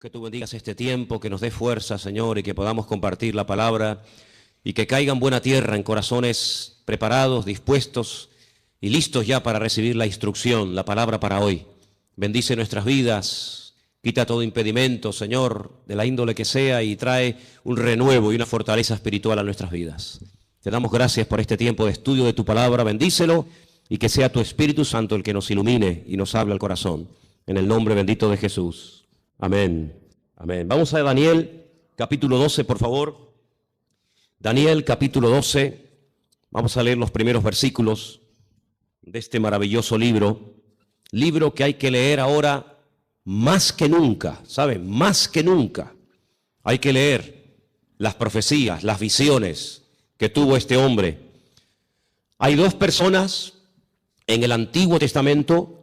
Que tú bendigas este tiempo, que nos dé fuerza, Señor, y que podamos compartir la palabra y que caiga en buena tierra, en corazones preparados, dispuestos y listos ya para recibir la instrucción, la palabra para hoy. Bendice nuestras vidas, quita todo impedimento, Señor, de la índole que sea, y trae un renuevo y una fortaleza espiritual a nuestras vidas. Te damos gracias por este tiempo de estudio de tu palabra, bendícelo y que sea tu Espíritu Santo el que nos ilumine y nos hable al corazón. En el nombre bendito de Jesús. Amén. Amén. Vamos a Daniel, capítulo 12, por favor. Daniel, capítulo 12. Vamos a leer los primeros versículos de este maravilloso libro. Libro que hay que leer ahora más que nunca, ¿saben? Más que nunca. Hay que leer las profecías, las visiones que tuvo este hombre. Hay dos personas en el Antiguo Testamento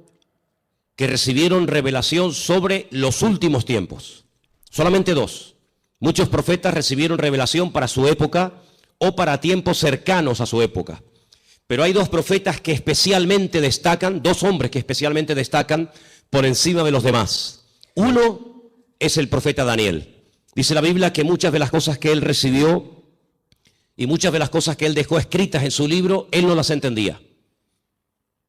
que recibieron revelación sobre los últimos tiempos. Solamente dos. Muchos profetas recibieron revelación para su época o para tiempos cercanos a su época. Pero hay dos profetas que especialmente destacan, dos hombres que especialmente destacan por encima de los demás. Uno es el profeta Daniel. Dice la Biblia que muchas de las cosas que él recibió y muchas de las cosas que él dejó escritas en su libro, él no las entendía.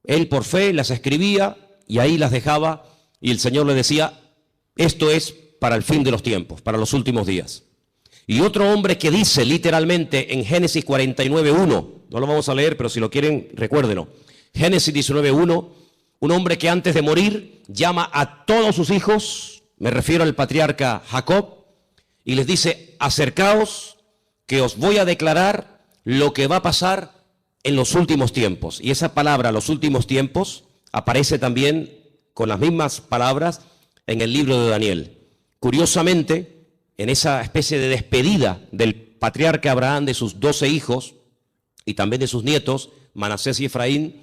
Él por fe las escribía y ahí las dejaba, y el Señor le decía, esto es para el fin de los tiempos, para los últimos días. Y otro hombre que dice literalmente en Génesis 49:1, no lo vamos a leer, pero si lo quieren, recuérdenlo. Génesis 19:1, un hombre que antes de morir llama a todos sus hijos, me refiero al patriarca Jacob, y les dice, acercaos, que os voy a declarar lo que va a pasar en los últimos tiempos. Y esa palabra, los últimos tiempos, aparece también con las mismas palabras en el libro de Daniel. Curiosamente, en esa especie de despedida del patriarca Abraham de sus 12 hijos y también de sus nietos, Manasés y Efraín,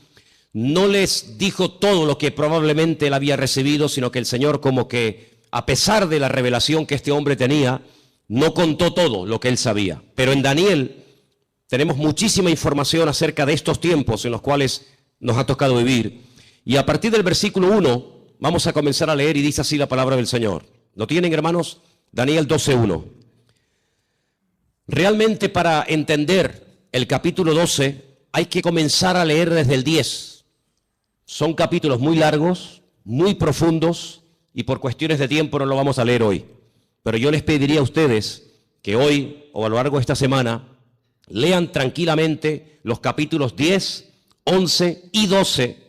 no les dijo todo lo que probablemente él había recibido, sino que el Señor, como que a pesar de la revelación que este hombre tenía, no contó todo lo que él sabía. Pero en Daniel tenemos muchísima información acerca de estos tiempos en los cuales nos ha tocado vivir. Y a partir del versículo 1 vamos a comenzar a leer, y dice así la palabra del Señor. ¿Lo tienen, hermanos? Daniel 12:1. Realmente para entender el capítulo 12 hay que comenzar a leer desde el 10. Son capítulos muy largos, muy profundos, y por cuestiones de tiempo no lo vamos a leer hoy. Pero yo les pediría a ustedes que hoy o a lo largo de esta semana lean tranquilamente los capítulos 10, 11 y 12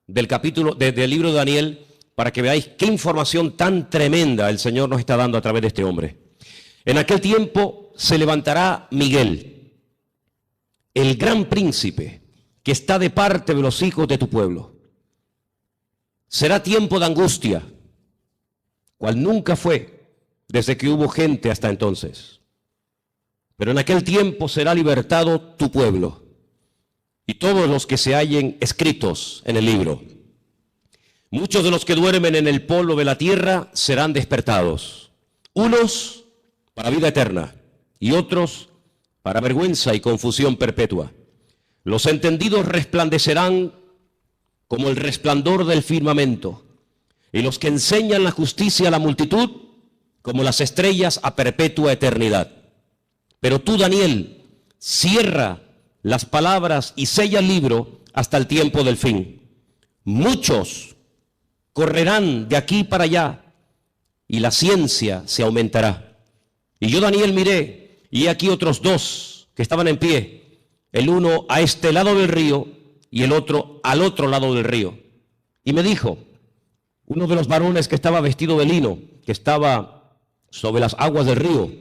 del libro de Daniel, para que veáis qué información tan tremenda el Señor nos está dando a través de este hombre. En aquel tiempo se levantará Miguel, el gran príncipe, que está de parte de los hijos de tu pueblo. Será tiempo de angustia, cual nunca fue desde que hubo gente hasta entonces. Pero en aquel tiempo será libertado tu pueblo y todos los que se hallen escritos en el libro. Muchos de los que duermen en el polvo de la tierra serán despertados, unos para vida eterna y otros para vergüenza y confusión perpetua. Los entendidos resplandecerán como el resplandor del firmamento, y los que enseñan la justicia a la multitud como las estrellas a perpetua eternidad. Pero tú, Daniel, cierra las palabras y sella el libro hasta el tiempo del fin. Muchos correrán de aquí para allá y la ciencia se aumentará. Y yo, Daniel, miré, y he aquí otros dos que estaban en pie, el uno a este lado del río y el otro al otro lado del río. Y me dijo, uno de los varones que estaba vestido de lino, que estaba sobre las aguas del río,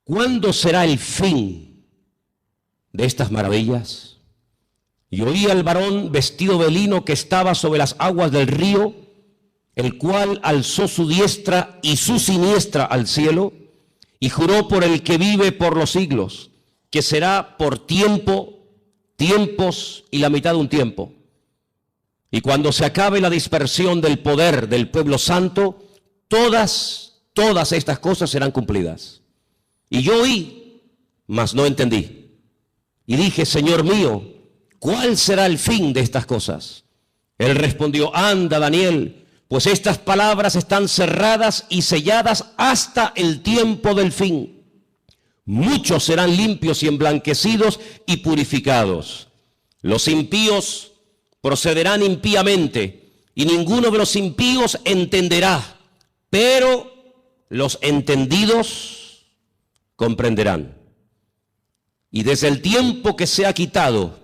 ¿cuándo será el fin de estas maravillas? Y oí al varón vestido de lino que estaba sobre las aguas del río, el cual alzó su diestra y su siniestra al cielo, y juró por el que vive por los siglos, que será por tiempo, tiempos y la mitad de un tiempo. Y cuando se acabe la dispersión del poder del pueblo santo, todas estas cosas serán cumplidas. Y yo oí, mas no entendí. Y dije, Señor mío, ¿cuál será el fin de estas cosas? Él respondió, anda, Daniel, pues estas palabras están cerradas y selladas hasta el tiempo del fin. Muchos serán limpios y emblanquecidos y purificados. Los impíos procederán impíamente, y ninguno de los impíos entenderá, pero los entendidos comprenderán. Y desde el tiempo que se ha quitado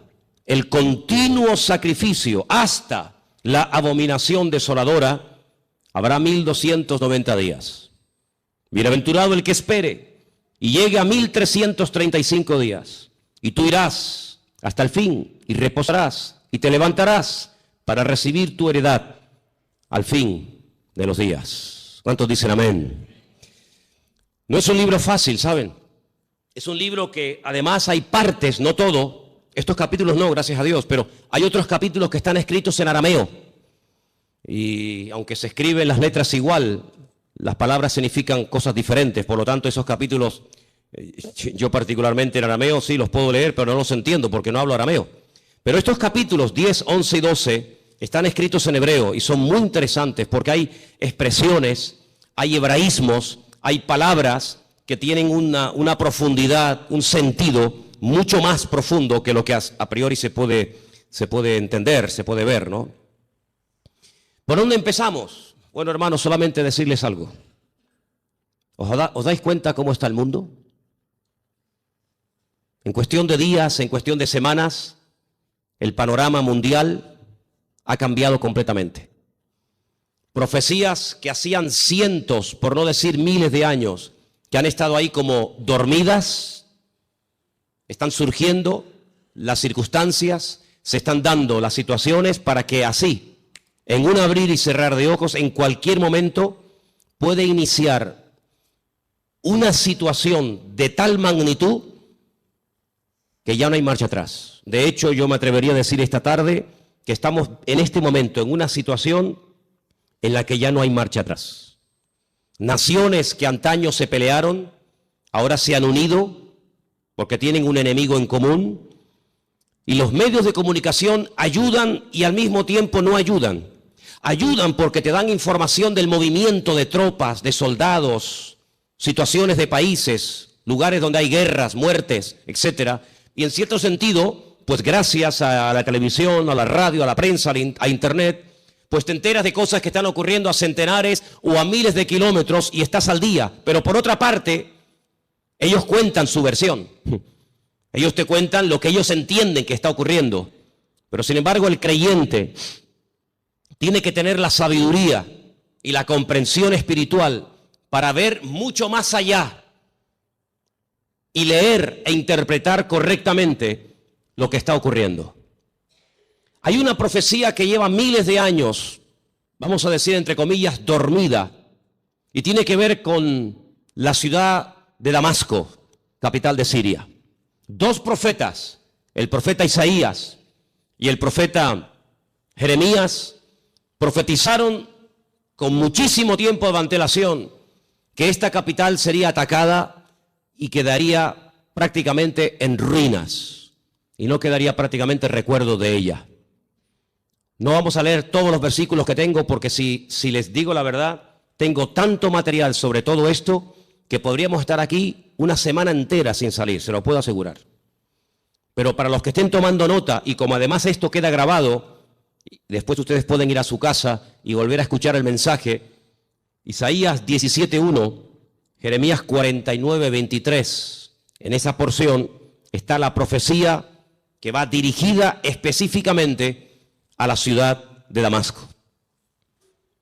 el continuo sacrificio hasta la abominación desoladora, habrá 1290 días. Bienaventurado el que espere y llegue a 1335 días. Y tú irás hasta el fin y reposarás y te levantarás para recibir tu heredad al fin de los días. ¿Cuántos dicen amén? No es un libro fácil, ¿saben? Es un libro que además hay partes, no todo. Estos capítulos no, gracias a Dios, pero hay otros capítulos que están escritos en arameo. Y aunque se escriben las letras igual, las palabras significan cosas diferentes. Por lo tanto, esos capítulos, yo particularmente en arameo sí los puedo leer, pero no los entiendo porque no hablo arameo. Pero estos capítulos 10, 11 y 12 están escritos en hebreo y son muy interesantes porque hay expresiones, hay hebraísmos, hay palabras que tienen una profundidad, un sentido mucho más profundo que lo que a priori se puede entender, se puede ver, ¿no? ¿Por dónde empezamos? Bueno, hermanos, solamente decirles algo. ¿Os dais cuenta cómo está el mundo? En cuestión de días, en cuestión de semanas, el panorama mundial ha cambiado completamente. Profecías que hacían cientos, por no decir miles de años, que han estado ahí como dormidas, están surgiendo las circunstancias, se están dando las situaciones para que así, en un abrir y cerrar de ojos, en cualquier momento, puede iniciar una situación de tal magnitud que ya no hay marcha atrás. De hecho, yo me atrevería a decir esta tarde que estamos en este momento en una situación en la que ya no hay marcha atrás. Naciones que antaño se pelearon, ahora se han unido porque tienen un enemigo en común. Y los medios de comunicación ayudan y al mismo tiempo no ayudan. Ayudan porque te dan información del movimiento de tropas, de soldados, situaciones de países, lugares donde hay guerras, muertes, etcétera. Y en cierto sentido, pues gracias a la televisión, a la radio, a la prensa, a internet, pues te enteras de cosas que están ocurriendo a centenares o a miles de kilómetros y estás al día. Pero por otra parte, ellos cuentan su versión. Ellos te cuentan lo que ellos entienden que está ocurriendo. Pero sin embargo, el creyente tiene que tener la sabiduría y la comprensión espiritual para ver mucho más allá y leer e interpretar correctamente lo que está ocurriendo. Hay una profecía que lleva miles de años, vamos a decir entre comillas, dormida, y tiene que ver con la ciudad de Damasco, capital de Siria. Dos profetas, el profeta Isaías y el profeta Jeremías, profetizaron con muchísimo tiempo de antelación que esta capital sería atacada y quedaría prácticamente en ruinas, y no quedaría prácticamente recuerdo de ella. No vamos a leer todos los versículos que tengo porque si les digo la verdad, tengo tanto material sobre todo esto que podríamos estar aquí una semana entera sin salir, se lo puedo asegurar. Pero para los que estén tomando nota, y como además esto queda grabado, después ustedes pueden ir a su casa y volver a escuchar el mensaje, Isaías 17:1, Jeremías 49:23, en esa porción está la profecía que va dirigida específicamente a la ciudad de Damasco.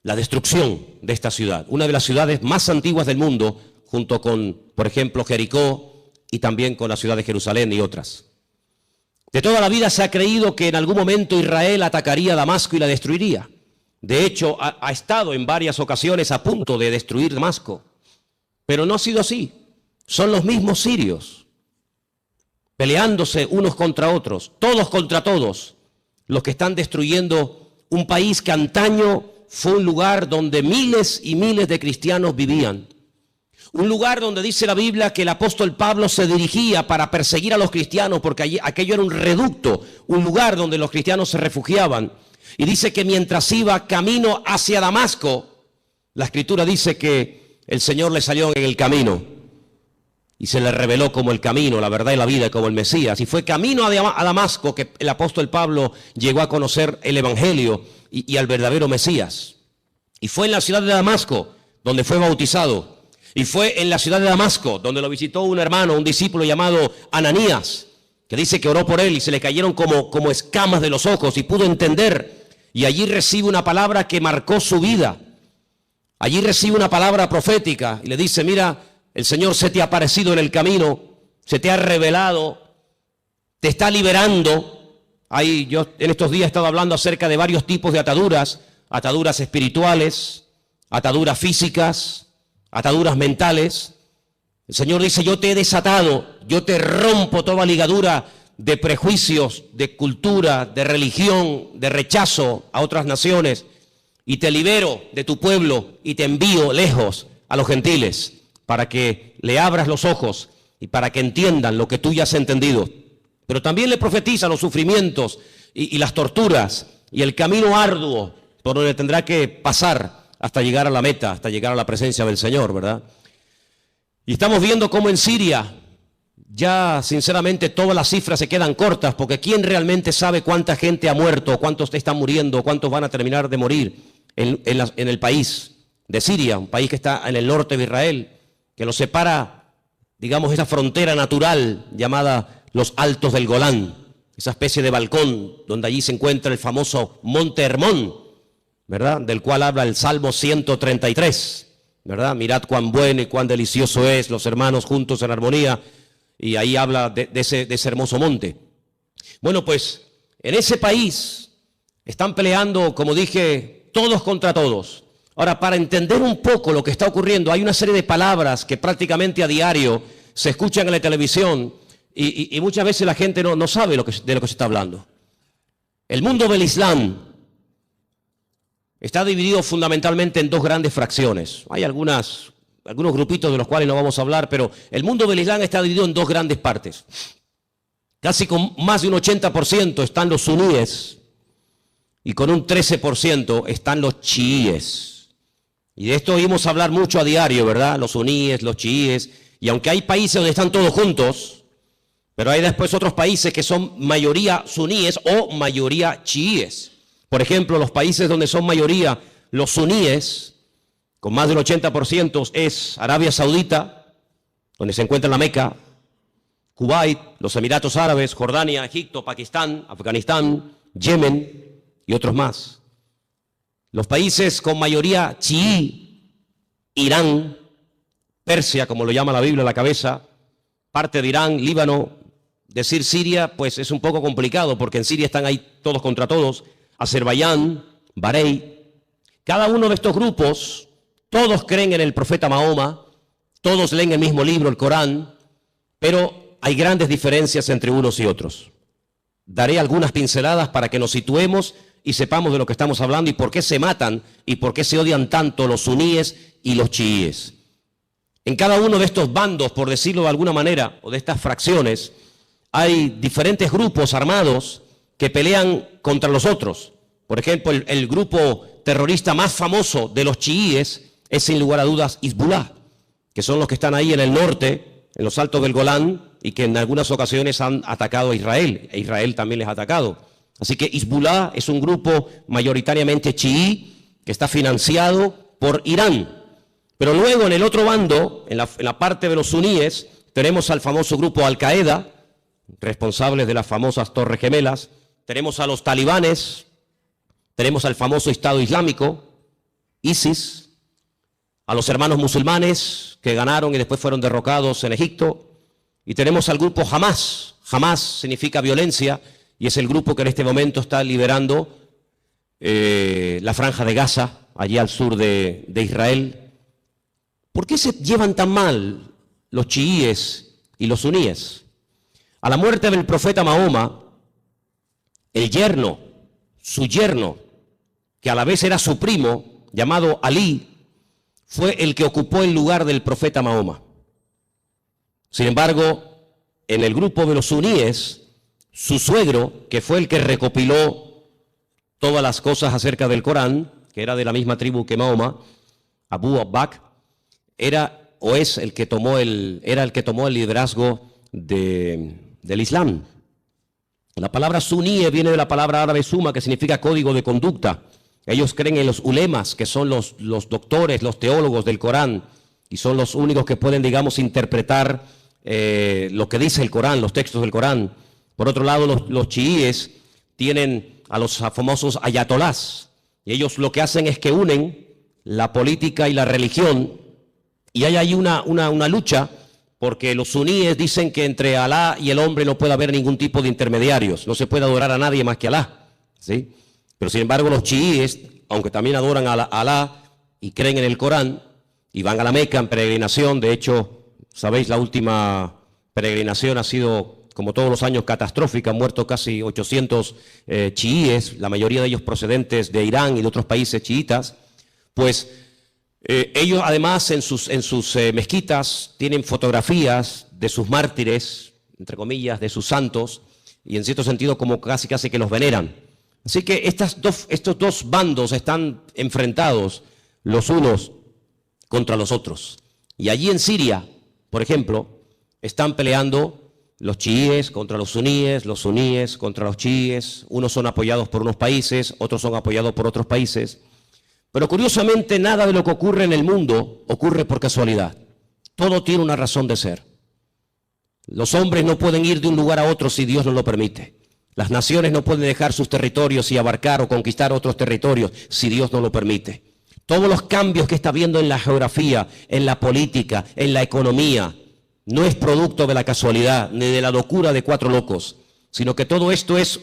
La destrucción de esta ciudad, una de las ciudades más antiguas del mundo, junto con, por ejemplo, Jericó y también con la ciudad de Jerusalén y otras. De toda la vida se ha creído que en algún momento Israel atacaría Damasco y la destruiría. De hecho, ha estado en varias ocasiones a punto de destruir Damasco. Pero no ha sido así. Son los mismos sirios, peleándose unos contra otros, todos contra todos, los que están destruyendo un país que antaño fue un lugar donde miles y miles de cristianos vivían. Un lugar donde dice la Biblia que el apóstol Pablo se dirigía para perseguir a los cristianos porque aquello era un reducto, un lugar donde los cristianos se refugiaban. Y dice que mientras iba camino hacia Damasco, la Escritura dice que el Señor le salió en el camino y se le reveló como el camino, la verdad y la vida, como el Mesías. Y fue camino a Damasco que el apóstol Pablo llegó a conocer el Evangelio y al verdadero Mesías. Y fue en la ciudad de Damasco donde fue bautizado. Y fue en la ciudad de Damasco donde lo visitó un hermano, un discípulo llamado Ananías, que dice que oró por él y se le cayeron como escamas de los ojos y pudo entender. Y allí recibe una palabra que marcó su vida. Allí recibe una palabra profética y le dice: mira, el Señor se te ha aparecido en el camino, se te ha revelado, te está liberando. Yo en estos días he estado hablando acerca de varios tipos de ataduras: ataduras espirituales, ataduras físicas, ataduras mentales. El Señor dice: yo te he desatado, yo te rompo toda ligadura de prejuicios, de cultura, de religión, de rechazo a otras naciones, y te libero de tu pueblo y te envío lejos a los gentiles para que le abras los ojos y para que entiendan lo que tú ya has entendido. Pero también le profetiza los sufrimientos y las torturas y el camino arduo por donde tendrá que pasar hasta llegar a la meta, hasta llegar a la presencia del Señor, ¿verdad? Y estamos viendo cómo en Siria ya sinceramente todas las cifras se quedan cortas, porque ¿quién realmente sabe cuánta gente ha muerto, cuántos están muriendo, cuántos van a terminar de morir en el país de Siria, un país que está en el norte de Israel, que lo separa, digamos, esa frontera natural llamada los Altos del Golán, esa especie de balcón donde allí se encuentra el famoso Monte Hermón, ¿verdad?, del cual habla el Salmo 133, ¿verdad? Mirad cuán bueno y cuán delicioso es los hermanos juntos en armonía. Y ahí habla de ese hermoso monte. Bueno, pues en ese país están peleando, como dije, todos contra todos. Ahora, para entender un poco lo que está ocurriendo, hay una serie de palabras que prácticamente a diario se escuchan en la televisión y muchas veces la gente no sabe de lo que se está hablando. El mundo del Islam está dividido fundamentalmente en dos grandes fracciones. Hay algunos grupitos de los cuales no vamos a hablar, pero el mundo del Islam está dividido en dos grandes partes. Casi con más de un 80% están los suníes y con un 13% están los chiíes. Y de esto oímos hablar mucho a diario, ¿verdad? Los suníes, los chiíes. Y aunque hay países donde están todos juntos, pero hay después otros países que son mayoría suníes o mayoría chiíes. Por ejemplo, los países donde son mayoría los suníes, con más del 80%, es Arabia Saudita, donde se encuentra la Meca, Kuwait, los Emiratos Árabes, Jordania, Egipto, Pakistán, Afganistán, Yemen y otros más. Los países con mayoría chií, Irán, Persia, como lo llama la Biblia a la cabeza, parte de Irán, Líbano. Decir Siria, pues es un poco complicado, porque en Siria están ahí todos contra todos. Azerbaiyán, Bahrein. Cada uno de estos grupos, todos creen en el profeta Mahoma, todos leen el mismo libro, el Corán, pero hay grandes diferencias entre unos y otros. Daré algunas pinceladas para que nos situemos y sepamos de lo que estamos hablando y por qué se matan y por qué se odian tanto los suníes y los chiíes. En cada uno de estos bandos, por decirlo de alguna manera, o de estas fracciones, hay diferentes grupos armados que pelean contra los otros. Por ejemplo, el grupo terrorista más famoso de los chiíes es sin lugar a dudas Hezbollah, que son los que están ahí en el norte, en los Altos del Golán, y que en algunas ocasiones han atacado a Israel, e Israel también les ha atacado. Así que Hezbollah es un grupo mayoritariamente chií que está financiado por Irán. Pero luego en el otro bando, en la parte de los suníes, tenemos al famoso grupo Al-Qaeda, responsables de las famosas Torres Gemelas. Tenemos a los talibanes, tenemos al famoso Estado Islámico, ISIS, a los hermanos musulmanes que ganaron y después fueron derrocados en Egipto, y tenemos al grupo Hamás. Hamás significa violencia y es el grupo que en este momento está liberando la franja de Gaza, allí al sur de Israel. ¿Por qué se llevan tan mal los chiíes y los suníes? A la muerte del profeta Mahoma, su yerno, que a la vez era su primo, llamado Alí, fue el que ocupó el lugar del profeta Mahoma. Sin embargo, en el grupo de los suníes, su suegro, que fue el que recopiló todas las cosas acerca del Corán, que era de la misma tribu que Mahoma, Abu Bakr, era el que tomó el liderazgo del Islam. La palabra suníe viene de la palabra árabe suma, que significa código de conducta. Ellos creen en los ulemas, que son los doctores, los teólogos del Corán, y son los únicos que pueden, digamos, interpretar lo que dice el Corán, los textos del Corán. Por otro lado, los chiíes tienen a los famosos ayatolás, y ellos lo que hacen es que unen la política y la religión, y hay ahí una lucha, porque los suníes dicen que entre Alá y el hombre no puede haber ningún tipo de intermediarios, no se puede adorar a nadie más que a Alá, ¿sí? Pero sin embargo los chiíes, aunque también adoran a Alá y creen en el Corán, y van a la Meca en peregrinación. De hecho, sabéis, la última peregrinación ha sido, como todos los años, catastrófica. Han muerto casi 800 chiíes, la mayoría de ellos procedentes de Irán y de otros países chiitas. Pues ellos además en sus mezquitas tienen fotografías de sus mártires, entre comillas, de sus santos, y en cierto sentido como casi que los veneran. Así que estos dos bandos están enfrentados los unos contra los otros. Y allí en Siria, por ejemplo, están peleando los chiíes contra los suníes contra los chiíes. Unos son apoyados por unos países, otros son apoyados por otros países. Pero curiosamente nada de lo que ocurre en el mundo ocurre por casualidad. Todo tiene una razón de ser. Los hombres no pueden ir de un lugar a otro si Dios no lo permite. Las naciones no pueden dejar sus territorios y abarcar o conquistar otros territorios si Dios no lo permite. Todos los cambios que está habiendo en la geografía, en la política, en la economía, no es producto de la casualidad ni de la locura de cuatro locos, sino que todo esto es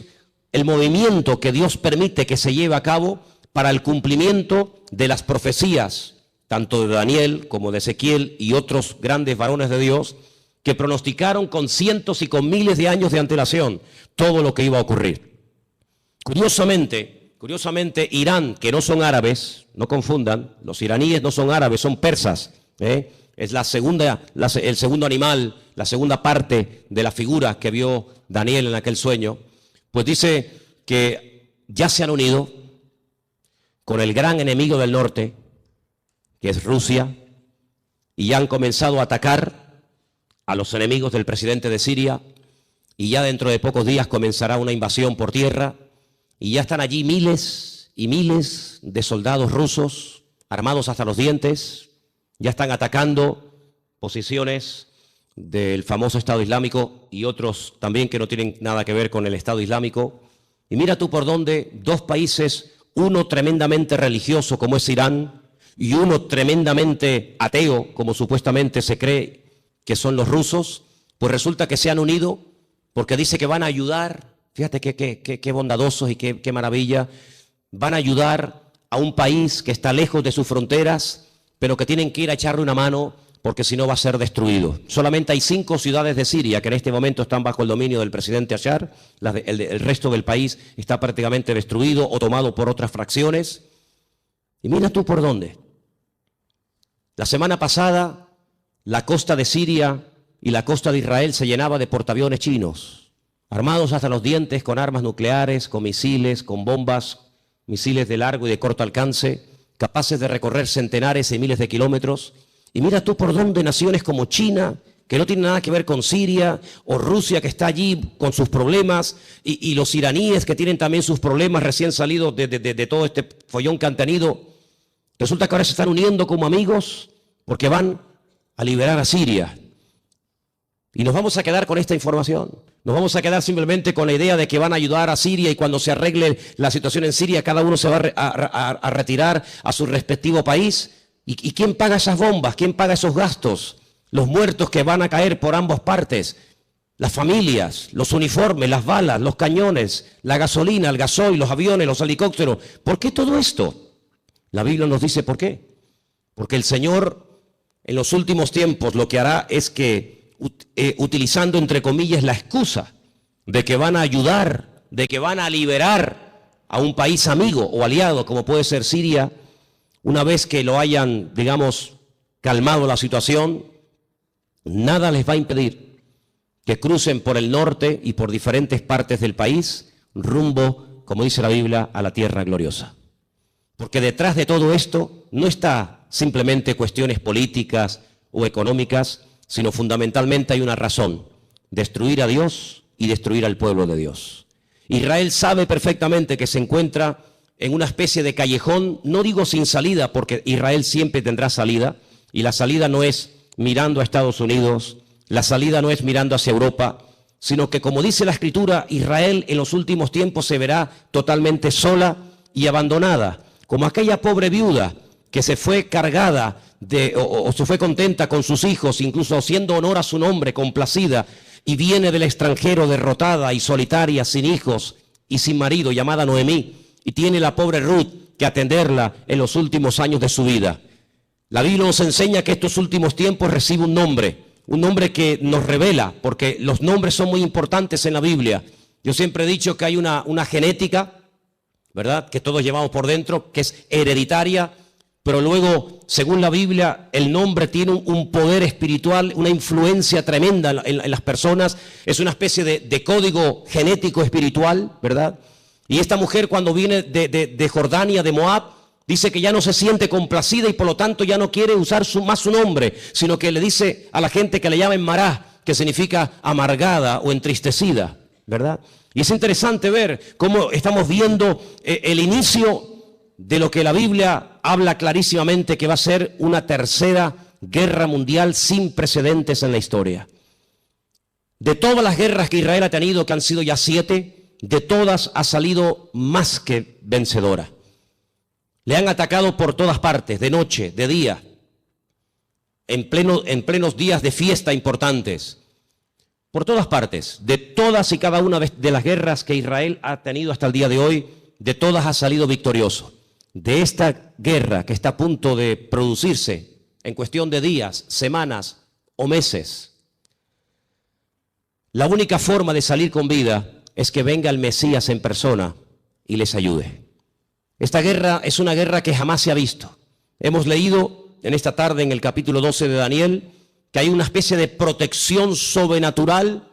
el movimiento que Dios permite que se lleve a cabo para el cumplimiento de las profecías, tanto de Daniel como de Ezequiel y otros grandes varones de Dios, que pronosticaron con cientos y con miles de años de antelación todo lo que iba a ocurrir. Curiosamente, Irán, que no son árabes, no confundan, los iraníes no son árabes, son persas, es el segundo animal, la segunda parte de la figura que vio Daniel en aquel sueño, pues dice que ya se han unido con el gran enemigo del norte, que es Rusia, y ya han comenzado a atacar a los enemigos del presidente de Siria, y ya dentro de pocos días comenzará una invasión por tierra, y ya están allí miles y miles de soldados rusos armados hasta los dientes, ya están atacando posiciones del famoso Estado Islámico y otros también que no tienen nada que ver con el Estado Islámico. Y mira tú por dónde dos países, uno tremendamente religioso como es Irán y uno tremendamente ateo como supuestamente se cree que son los rusos, pues resulta que se han unido porque dice que van a ayudar. Fíjate qué bondadosos y qué maravilla. Van a ayudar a un país que está lejos de sus fronteras, pero que tienen que ir a echarle una mano porque si no va a ser destruido. Solamente hay 5 ciudades de Siria que en este momento están bajo el dominio del presidente Bashar. El resto del país está prácticamente destruido o tomado por otras fracciones. Y mira tú por dónde. La semana pasada, la costa de Siria y la costa de Israel se llenaba de portaaviones chinos, armados hasta los dientes con armas nucleares, con misiles, con bombas, misiles de largo y de corto alcance, capaces de recorrer centenares y miles de kilómetros. Y mira tú por dónde naciones como China, que no tiene nada que ver con Siria, o Rusia, que está allí con sus problemas, y los iraníes, que tienen también sus problemas recién salidos de todo este follón que han tenido, resulta que ahora se están uniendo como amigos porque van a liberar a Siria. Y nos vamos a quedar con esta información. Nos vamos a quedar simplemente con la idea de que van a ayudar a Siria y cuando se arregle la situación en Siria, cada uno se va a retirar a su respectivo país. ¿Y quién paga esas bombas? ¿Quién paga esos gastos? Los muertos que van a caer por ambas partes, las familias, los uniformes, las balas, los cañones, la gasolina, el gasoil, los aviones, los helicópteros. ¿Por qué todo esto? La Biblia nos dice por qué. Porque el Señor en los últimos tiempos lo que hará es que utilizando entre comillas la excusa de que van a ayudar, de que van a liberar a un país amigo o aliado como puede ser Siria, una vez que lo hayan, digamos, calmado la situación, nada les va a impedir que crucen por el norte y por diferentes partes del país rumbo como dice la Biblia, a la tierra gloriosa. Porque detrás de todo esto no está simplemente cuestiones políticas o económicas, sino fundamentalmente hay una razón: destruir a Dios y destruir al pueblo de Dios. Israel sabe perfectamente que se encuentra en una especie de callejón, no digo sin salida, porque Israel siempre tendrá salida, y la salida no es mirando a Estados Unidos, la salida no es mirando hacia Europa, sino que, como dice la Escritura, Israel en los últimos tiempos se verá totalmente sola y abandonada, como aquella pobre viuda que se fue cargada o se fue contenta con sus hijos, incluso haciendo honor a su nombre, complacida, y viene del extranjero derrotada y solitaria, sin hijos y sin marido, llamada Noemí, y tiene la pobre Ruth que atenderla en los últimos años de su vida. La Biblia nos enseña que estos últimos tiempos recibe un nombre que nos revela, porque los nombres son muy importantes en la Biblia. Yo siempre he dicho que hay una genética, ¿verdad?, que todos llevamos por dentro, que es hereditaria, pero luego, según la Biblia, el nombre tiene un poder espiritual, una influencia tremenda en las personas. Es una especie de código genético espiritual, ¿verdad? Y esta mujer, cuando viene de Jordania, de Moab, dice que ya no se siente complacida y por lo tanto ya no quiere usar más su nombre, sino que le dice a la gente que le llamen Mará, que significa amargada o entristecida, ¿verdad? Y es interesante ver cómo estamos viendo el inicio de lo que la Biblia habla clarísimamente, que va a ser una tercera guerra mundial sin precedentes en la historia. De todas las guerras que Israel ha tenido, que han sido ya 7, de todas ha salido más que vencedora. Le han atacado por todas partes, de noche, de día, en plenos días de fiesta importantes. Por todas partes, de todas y cada una de las guerras que Israel ha tenido hasta el día de hoy, de todas ha salido victorioso. De esta guerra que está a punto de producirse en cuestión de días, semanas o meses, la única forma de salir con vida es que venga el Mesías en persona y les ayude. Esta guerra es una guerra que jamás se ha visto. Hemos leído en esta tarde en el capítulo 12 de Daniel que hay una especie de protección sobrenatural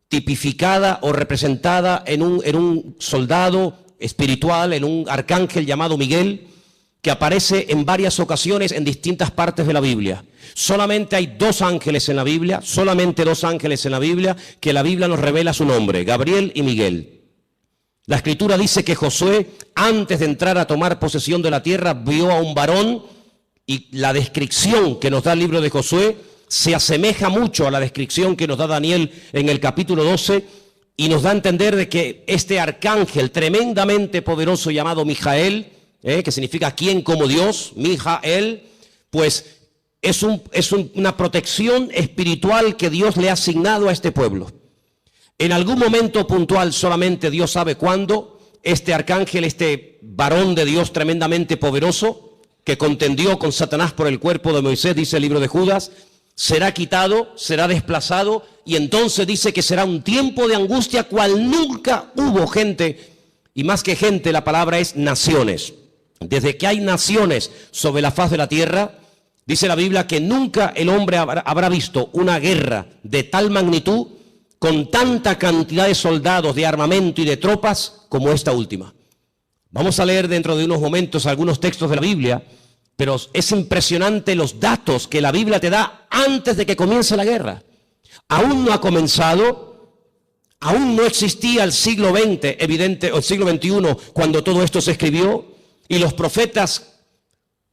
tipificada o representada en un soldado espiritual, en un arcángel llamado Miguel, que aparece en varias ocasiones en distintas partes de la Biblia. Solamente hay 2 ángeles en la Biblia, solamente 2 ángeles en la Biblia, que la Biblia nos revela su nombre, Gabriel y Miguel. La Escritura dice que Josué, antes de entrar a tomar posesión de la tierra, vio a un varón, y la descripción que nos da el libro de Josué se asemeja mucho a la descripción que nos da Daniel en el capítulo 12, y nos da a entender de que este arcángel tremendamente poderoso llamado Mijael, que significa quien como Dios, Mijael, pues es una protección espiritual que Dios le ha asignado a este pueblo. En algún momento puntual, solamente Dios sabe cuándo, este arcángel, este varón de Dios tremendamente poderoso, que contendió con Satanás por el cuerpo de Moisés, dice el libro de Judas, será quitado, será desplazado, y entonces dice que será un tiempo de angustia cual nunca hubo gente, y más que gente, la palabra es naciones. Desde que hay naciones sobre la faz de la tierra, dice la Biblia que nunca el hombre habrá visto una guerra de tal magnitud, con tanta cantidad de soldados, de armamento y de tropas como esta última. Vamos a leer dentro de unos momentos algunos textos de la Biblia, pero es impresionante los datos que la Biblia te da antes de que comience la guerra. Aún no ha comenzado, aún no existía el siglo XX, evidente, o el siglo XXI, cuando todo esto se escribió, y los profetas,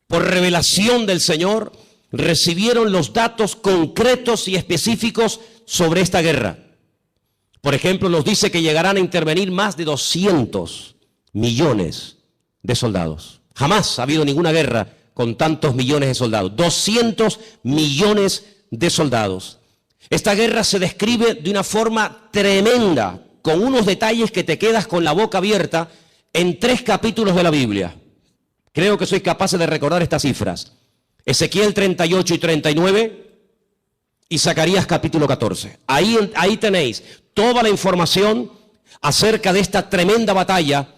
por revelación del Señor, recibieron los datos concretos y específicos sobre esta guerra. Por ejemplo, nos dice que llegarán a intervenir más de 200 millones de soldados. Jamás ha habido ninguna guerra con tantos millones de soldados. 200 millones de soldados. Esta guerra se describe de una forma tremenda, con unos detalles que te quedas con la boca abierta en 3 capítulos de la Biblia. Creo que sois capaces de recordar estas cifras. Ezequiel 38 y 39 y Zacarías capítulo 14. Ahí tenéis toda la información acerca de esta tremenda batalla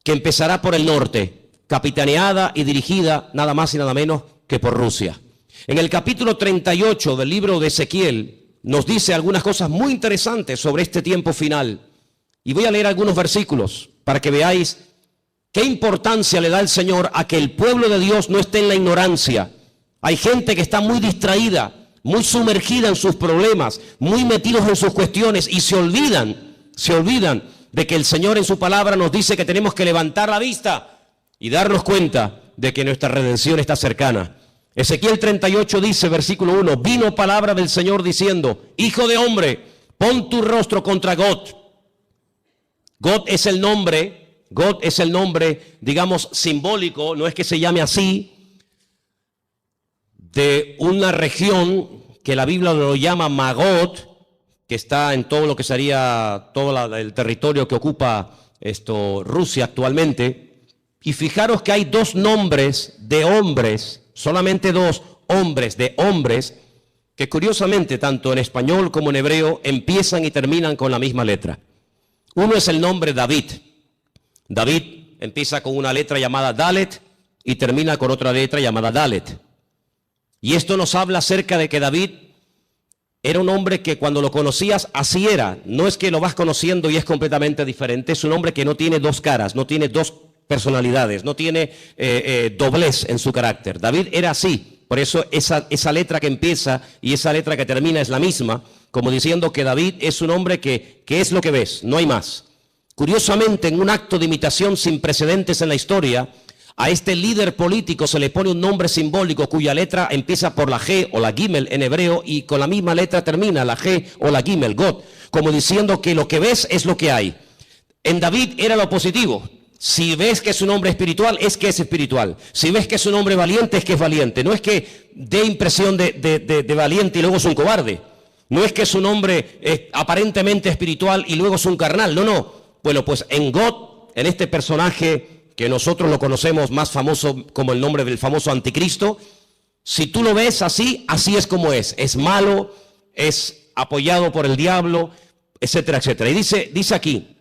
que empezará por el norte, capitaneada y dirigida nada más y nada menos que por Rusia. En el capítulo 38 del libro de Ezequiel nos dice algunas cosas muy interesantes sobre este tiempo final. Y voy a leer algunos versículos para que veáis qué importancia le da el Señor a que el pueblo de Dios no esté en la ignorancia. Hay gente que está muy distraída, muy sumergida en sus problemas, muy metidos en sus cuestiones y se olvidan de que el Señor en su palabra nos dice que tenemos que levantar la vista y darnos cuenta de que nuestra redención está cercana. Ezequiel 38 dice, versículo 1, vino palabra del Señor diciendo, hijo de hombre, pon tu rostro contra Gog. Gog es el nombre, digamos, simbólico, no es que se llame así, de una región que la Biblia lo llama Magog, que está en todo lo que sería todo el territorio que ocupa Rusia actualmente. Y fijaros que hay dos nombres de hombres, solamente dos hombres de hombres, que curiosamente tanto en español como en hebreo empiezan y terminan con la misma letra. Uno es el nombre David. David empieza con una letra llamada Dalet y termina con otra letra llamada Dalet. Y esto nos habla acerca de que David era un hombre que cuando lo conocías así era. No es que lo vas conociendo y es completamente diferente. Es un hombre que no tiene dos caras, no tiene dos personalidades, no tiene doblez en su carácter. David era así. Por eso esa letra que empieza y esa letra que termina es la misma, como diciendo que David es un hombre que es lo que ves, no hay más. Curiosamente, en un acto de imitación sin precedentes en la historia, a este líder político se le pone un nombre simbólico cuya letra empieza por la G o la Gimel en hebreo y con la misma letra termina la G o la Gimel, God, como diciendo que lo que ves es lo que hay. En David era lo positivo. Si ves que es un hombre espiritual, es que es espiritual. Si ves que es un hombre valiente, es que es valiente. No es que dé impresión de valiente y luego es un cobarde. No es que es un hombre aparentemente espiritual y luego es un carnal. No. Bueno, pues en God, en este personaje que nosotros lo conocemos más famoso como el nombre del famoso anticristo, si tú lo ves así, así es como es. Es malo, es apoyado por el diablo, etcétera, etcétera. Y dice aquí,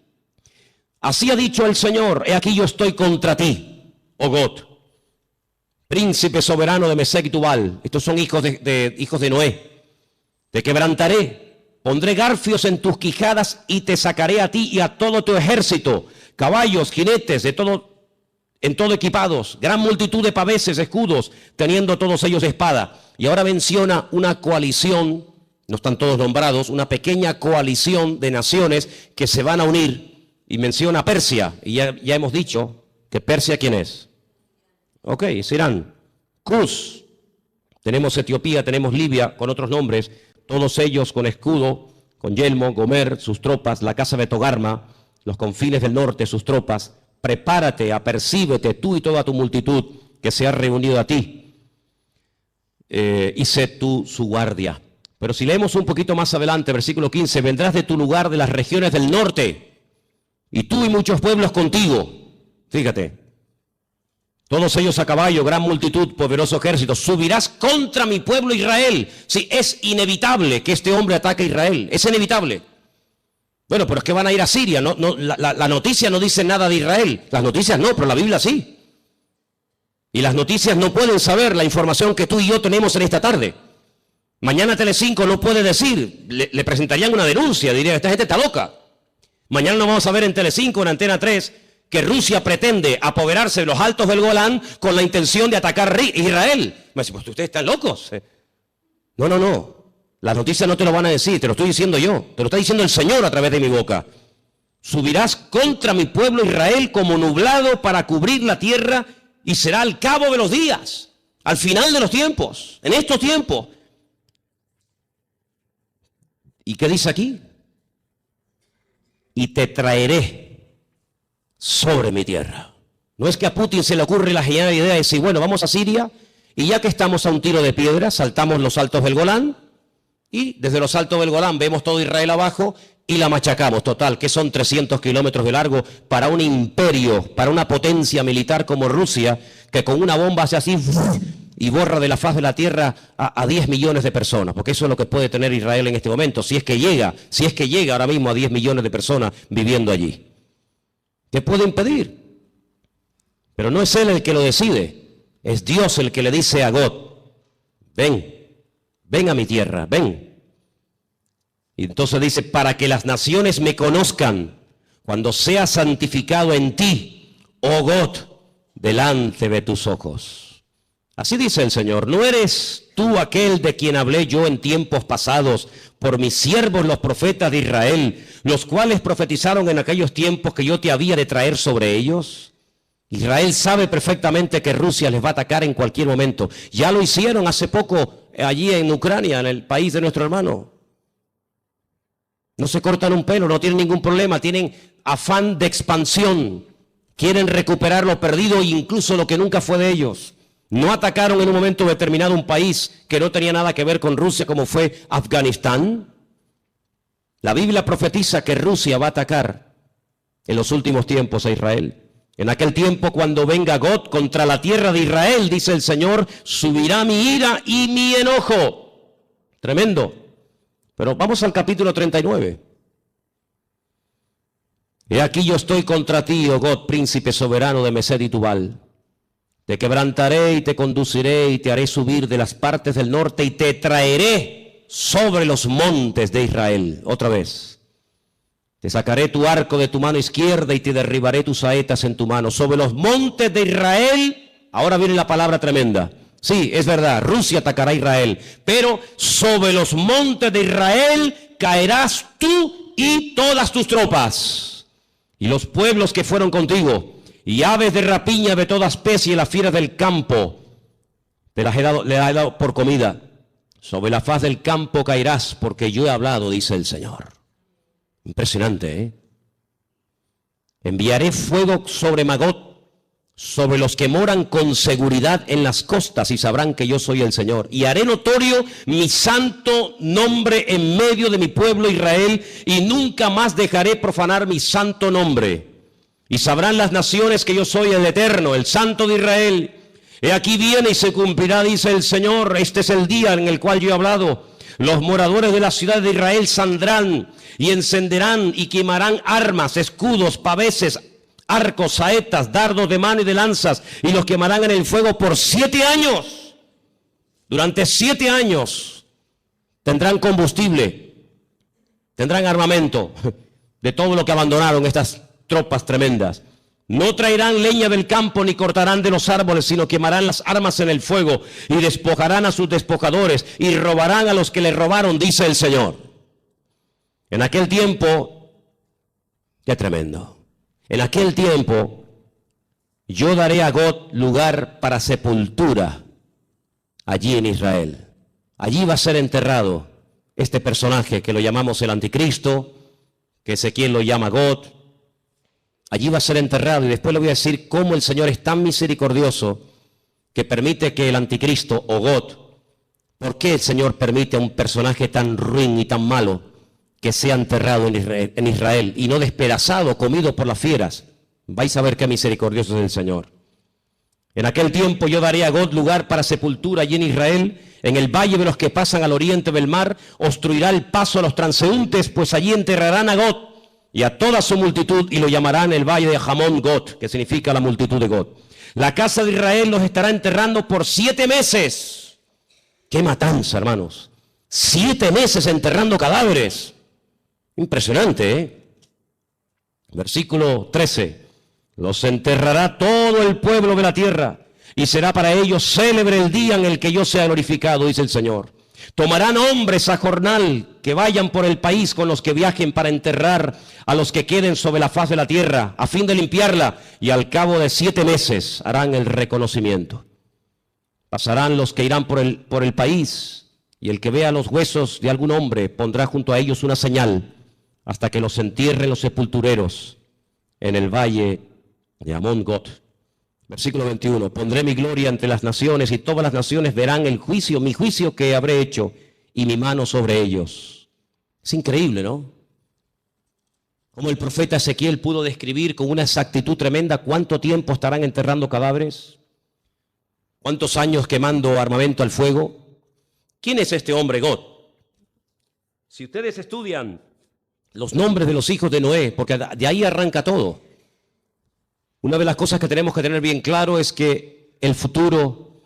así ha dicho el Señor, he aquí yo estoy contra ti, oh God, príncipe soberano de Mesec y Tubal. Estos son hijos de Noé. Te quebrantaré, pondré garfios en tus quijadas y te sacaré a ti y a todo tu ejército, caballos, jinetes, en todo equipados, gran multitud de paveses, escudos, teniendo todos ellos espada. Y ahora menciona una coalición, no están todos nombrados, una pequeña coalición de naciones que se van a unir. Y menciona a Persia, y ya hemos dicho que Persia, ¿quién es? Ok, es Irán. Cus, tenemos Etiopía, tenemos Libia, con otros nombres, todos ellos con escudo, con yelmo, Gomer, sus tropas, la casa de Togarma, los confines del norte, sus tropas. Prepárate, apercíbete tú y toda tu multitud que se ha reunido a ti, y sé tú su guardia. Pero si leemos un poquito más adelante, versículo 15, vendrás de tu lugar de las regiones del norte, y tú y muchos pueblos contigo. Fíjate, todos ellos a caballo, gran multitud, poderoso ejército. Subirás contra mi pueblo Israel. Sí, es inevitable que este hombre ataque a Israel, es inevitable. Bueno, pero es que van a ir a Siria. La noticia no dice nada de Israel. Las noticias no, pero la Biblia sí. Y las noticias no pueden saber la información que tú y yo tenemos en esta tarde. Mañana Telecinco no puede decir, le presentarían una denuncia, diría, esta gente está loca. Mañana no vamos a ver en Telecinco, en Antena 3, que Rusia pretende apoderarse de los altos del Golán con la intención de atacar Israel. Me dice, pues ustedes están locos. No. Las noticias no te lo van a decir, te lo estoy diciendo yo, te lo está diciendo el Señor a través de mi boca. Subirás contra mi pueblo Israel como nublado para cubrir la tierra y será al cabo de los días, al final de los tiempos, en estos tiempos. ¿Y qué dice aquí? Y te traeré sobre mi tierra. No es que a Putin se le ocurre la genial idea de decir, bueno, vamos a Siria y ya que estamos a un tiro de piedra, saltamos los altos del Golán. Y desde los altos del Golán vemos todo Israel abajo y la machacamos. Total, que son 300 kilómetros de largo para un imperio, para una potencia militar como Rusia, que con una bomba hace así y borra de la faz de la tierra a 10 millones de personas. Porque eso es lo que puede tener Israel en este momento, si es que llega ahora mismo a 10 millones de personas viviendo allí. ¿Qué puede impedir? Pero no es él el que lo decide, es Dios el que le dice a God, ven a mi tierra, ven. Y entonces dice, para que las naciones me conozcan cuando sea santificado en ti, oh God, delante de tus ojos. Así dice el Señor, ¿no eres tú aquel de quien hablé yo en tiempos pasados por mis siervos los profetas de Israel, los cuales profetizaron en aquellos tiempos que yo te había de traer sobre ellos? Israel sabe perfectamente que Rusia les va a atacar en cualquier momento. Ya lo hicieron hace poco allí en Ucrania, en el país de nuestro hermano. No se cortan un pelo, no tienen ningún problema, tienen afán de expansión. Quieren recuperar lo perdido e incluso lo que nunca fue de ellos. No atacaron en un momento determinado un país que no tenía nada que ver con Rusia, como fue Afganistán. La Biblia profetiza que Rusia va a atacar en los últimos tiempos a Israel. En aquel tiempo, cuando venga God contra la tierra de Israel, dice el Señor, subirá mi ira y mi enojo. Tremendo. Pero vamos al capítulo 39. He aquí yo estoy contra ti, oh God, príncipe soberano de Mesed y Tubal. Te quebrantaré y te conduciré y te haré subir de las partes del norte y te traeré sobre los montes de Israel. Otra vez. Te sacaré tu arco de tu mano izquierda y te derribaré tus saetas en tu mano. Sobre los montes de Israel, ahora viene la palabra tremenda. Sí, es verdad, Rusia atacará a Israel, pero sobre los montes de Israel caerás tú y todas tus tropas, y los pueblos que fueron contigo, y aves de rapiña de toda especie, las fieras del campo, le he dado por comida. Sobre la faz del campo caerás, porque yo he hablado, dice el Señor. Impresionante, ¿eh? Enviaré fuego sobre Magot, sobre los que moran con seguridad en las costas, y sabrán que yo soy el Señor. Y haré notorio mi santo nombre en medio de mi pueblo Israel, y nunca más dejaré profanar mi santo nombre. Y sabrán las naciones que yo soy el Eterno, el Santo de Israel. He aquí viene y se cumplirá, dice el Señor. Este es el día en el cual yo he hablado. Los moradores de la ciudad de Israel saldrán y encenderán y quemarán armas, escudos, paveses, arcos, saetas, dardos de mano y de lanzas, y los quemarán en el fuego por 7 años. Durante 7 años tendrán combustible, tendrán armamento de todo lo que abandonaron estas tropas tremendas. No traerán leña del campo ni cortarán de los árboles, sino quemarán las armas en el fuego y despojarán a sus despojadores y robarán a los que les robaron, dice el Señor. En aquel tiempo, qué tremendo, en aquel tiempo yo daré a God lugar para sepultura allí en Israel. Allí va a ser enterrado este personaje que lo llamamos el anticristo, que Ezequiel lo llama God. Allí va a ser enterrado, y después le voy a decir cómo el Señor es tan misericordioso que permite que el anticristo o God, ¿por qué el Señor permite a un personaje tan ruin y tan malo que sea enterrado en Israel y no despedazado, comido por las fieras? Vais a ver qué misericordioso es el Señor. En aquel tiempo yo daré a God lugar para sepultura allí en Israel, en el valle de los que pasan al oriente del mar, obstruirá el paso a los transeúntes, pues allí enterrarán a God y a toda su multitud, y lo llamarán el valle de Hamón God, que significa la multitud de God. La casa de Israel los estará enterrando por 7 meses. ¡Qué matanza, hermanos! 7 meses enterrando cadáveres. Impresionante, ¿eh? Versículo 13. Los enterrará todo el pueblo de la tierra, y será para ellos célebre el día en el que yo sea glorificado, dice el Señor. Tomarán hombres a jornal que vayan por el país con los que viajen para enterrar a los que queden sobre la faz de la tierra, a fin de limpiarla, y al cabo de 7 meses harán el reconocimiento. Pasarán los que irán por el país, y el que vea los huesos de algún hombre pondrá junto a ellos una señal, hasta que los entierren los sepultureros en el valle de Hamón God. Versículo 21, pondré mi gloria entre las naciones, y todas las naciones verán el juicio, mi juicio que habré hecho, y mi mano sobre ellos. Es increíble, ¿no? Como el profeta Ezequiel pudo describir con una exactitud tremenda cuánto tiempo estarán enterrando cadáveres, cuántos años quemando armamento al fuego. ¿Quién es este hombre God? Si ustedes estudian los nombres de los hijos de Noé, porque de ahí arranca todo. Una de las cosas que tenemos que tener bien claro es que el futuro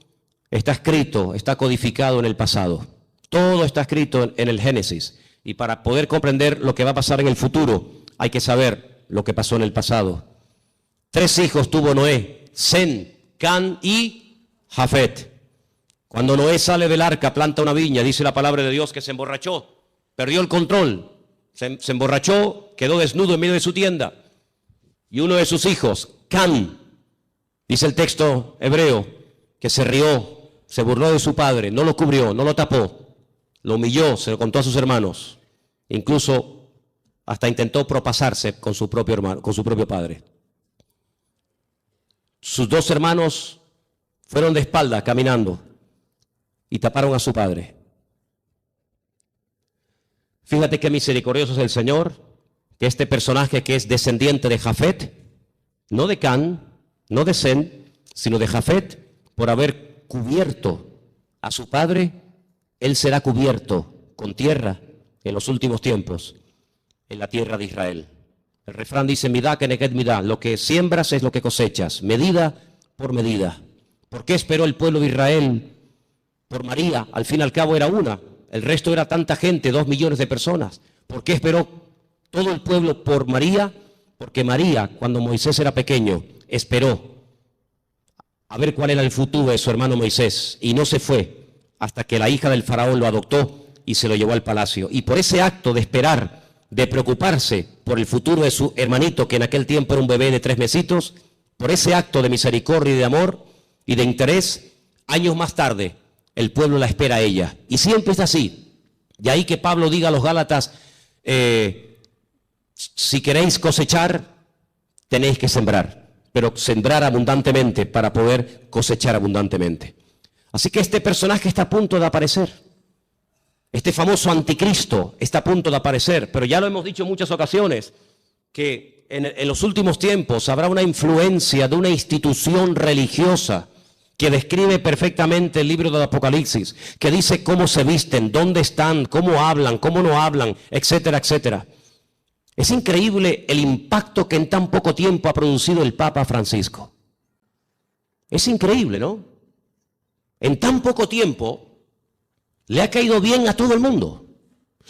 está escrito, está codificado en el pasado. Todo está escrito en el Génesis. Y para poder comprender lo que va a pasar en el futuro, hay que saber lo que pasó en el pasado. 3 hijos tuvo Noé: Sem, Cam y Jafet. Cuando Noé sale del arca, planta una viña, dice la palabra de Dios que se emborrachó, perdió el control, se emborrachó, quedó desnudo en medio de su tienda. Y uno de sus hijos, Cam, dice el texto hebreo, que se rió, se burló de su padre, no lo cubrió, no lo tapó, lo humilló, se lo contó a sus hermanos, incluso hasta intentó propasarse con su propio hermano, con su propio padre. Sus 2 hermanos fueron de espalda caminando y taparon a su padre. Fíjate qué misericordioso es el Señor, que este personaje que es descendiente de Jafet, no de Cam, no de Sem, sino de Jafet, por haber cubierto a su padre, él será cubierto con tierra en los últimos tiempos, en la tierra de Israel. El refrán dice: midá keneged midá, lo que siembras es lo que cosechas, medida por medida. ¿Por qué esperó el pueblo de Israel por María? Al fin y al cabo era una, el resto era tanta gente, 2 millones de personas. ¿Por qué esperó todo el pueblo por María? Porque María, cuando Moisés era pequeño, esperó a ver cuál era el futuro de su hermano Moisés, y no se fue hasta que la hija del faraón lo adoptó y se lo llevó al palacio. Y por ese acto de esperar, de preocuparse por el futuro de su hermanito, que en aquel tiempo era un bebé de 3 mesitos, por ese acto de misericordia y de amor y de interés, años más tarde, el pueblo la espera a ella. Y siempre es así. De ahí que Pablo diga a los Gálatas: si queréis cosechar, tenéis que sembrar, pero sembrar abundantemente para poder cosechar abundantemente. Así que este personaje está a punto de aparecer. Este famoso anticristo está a punto de aparecer, pero ya lo hemos dicho en muchas ocasiones, que en los últimos tiempos habrá una influencia de una institución religiosa que describe perfectamente el libro del Apocalipsis, que dice cómo se visten, dónde están, cómo hablan, cómo no hablan, etcétera, etcétera. Es increíble el impacto que en tan poco tiempo ha producido el Papa Francisco. Es increíble, ¿no? En tan poco tiempo le ha caído bien a todo el mundo.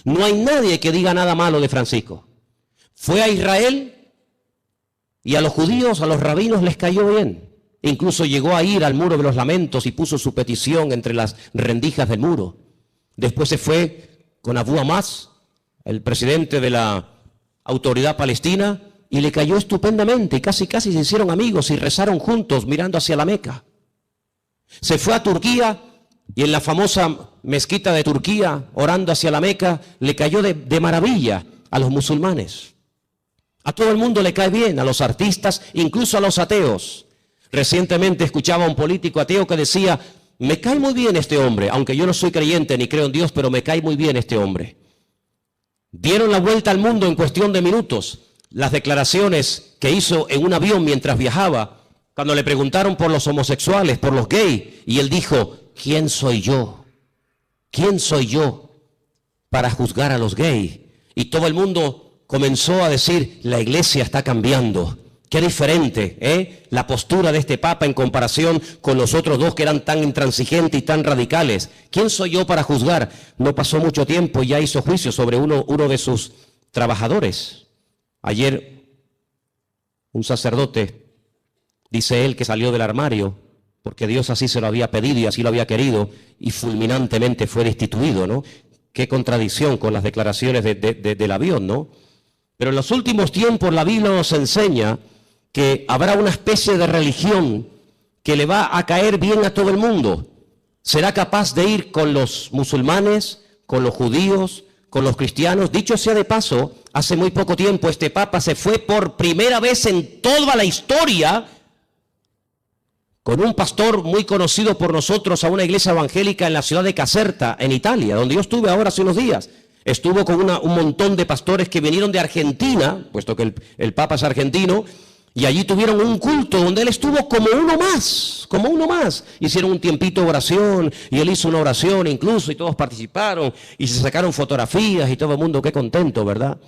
No hay nadie que diga nada malo de Francisco. Fue a Israel y a los judíos, a los rabinos les cayó bien. Incluso llegó a ir al muro de los lamentos y puso su petición entre las rendijas del muro. Después se fue con Abu Hamas, el presidente de la autoridad palestina, y le cayó estupendamente y casi se hicieron amigos y rezaron juntos mirando hacia la Meca. Se fue a Turquía y en la famosa mezquita de Turquía, orando hacia la Meca, le cayó de maravilla a los musulmanes. A todo el mundo le cae bien, a los artistas, incluso a los ateos. Recientemente escuchaba a un político ateo que decía: me cae muy bien este hombre, aunque yo no soy creyente ni creo en Dios, pero me cae muy bien este hombre. Dieron la vuelta al mundo en cuestión de minutos las declaraciones que hizo en un avión mientras viajaba, cuando le preguntaron por los homosexuales, por los gays, y él dijo: ¿quién soy yo? ¿Quién soy yo para juzgar a los gays? Y todo el mundo comenzó a decir: la iglesia está cambiando. Qué diferente, la postura de este Papa en comparación con los otros 2 que eran tan intransigentes y tan radicales. ¿Quién soy yo para juzgar? No pasó mucho tiempo y ya hizo juicio sobre uno de sus trabajadores. Ayer un sacerdote, dice él, que salió del armario porque Dios así se lo había pedido y así lo había querido, y fulminantemente fue destituido, ¿no? Qué contradicción con las declaraciones del avión, ¿no? Pero en los últimos tiempos la Biblia nos enseña que habrá una especie de religión que le va a caer bien a todo el mundo. Será capaz de ir con los musulmanes, con los judíos, con los cristianos. Dicho sea de paso, hace muy poco tiempo este Papa se fue por primera vez en toda la historia con un pastor muy conocido por nosotros a una iglesia evangélica en la ciudad de Caserta, en Italia, donde yo estuve ahora hace unos días. Estuvo con un montón de pastores que vinieron de Argentina, puesto que el Papa es argentino, y allí tuvieron un culto donde él estuvo como uno más. Hicieron un tiempito de oración, y él hizo una oración incluso, y todos participaron, y se sacaron fotografías, y todo el mundo, qué contento, ¿verdad?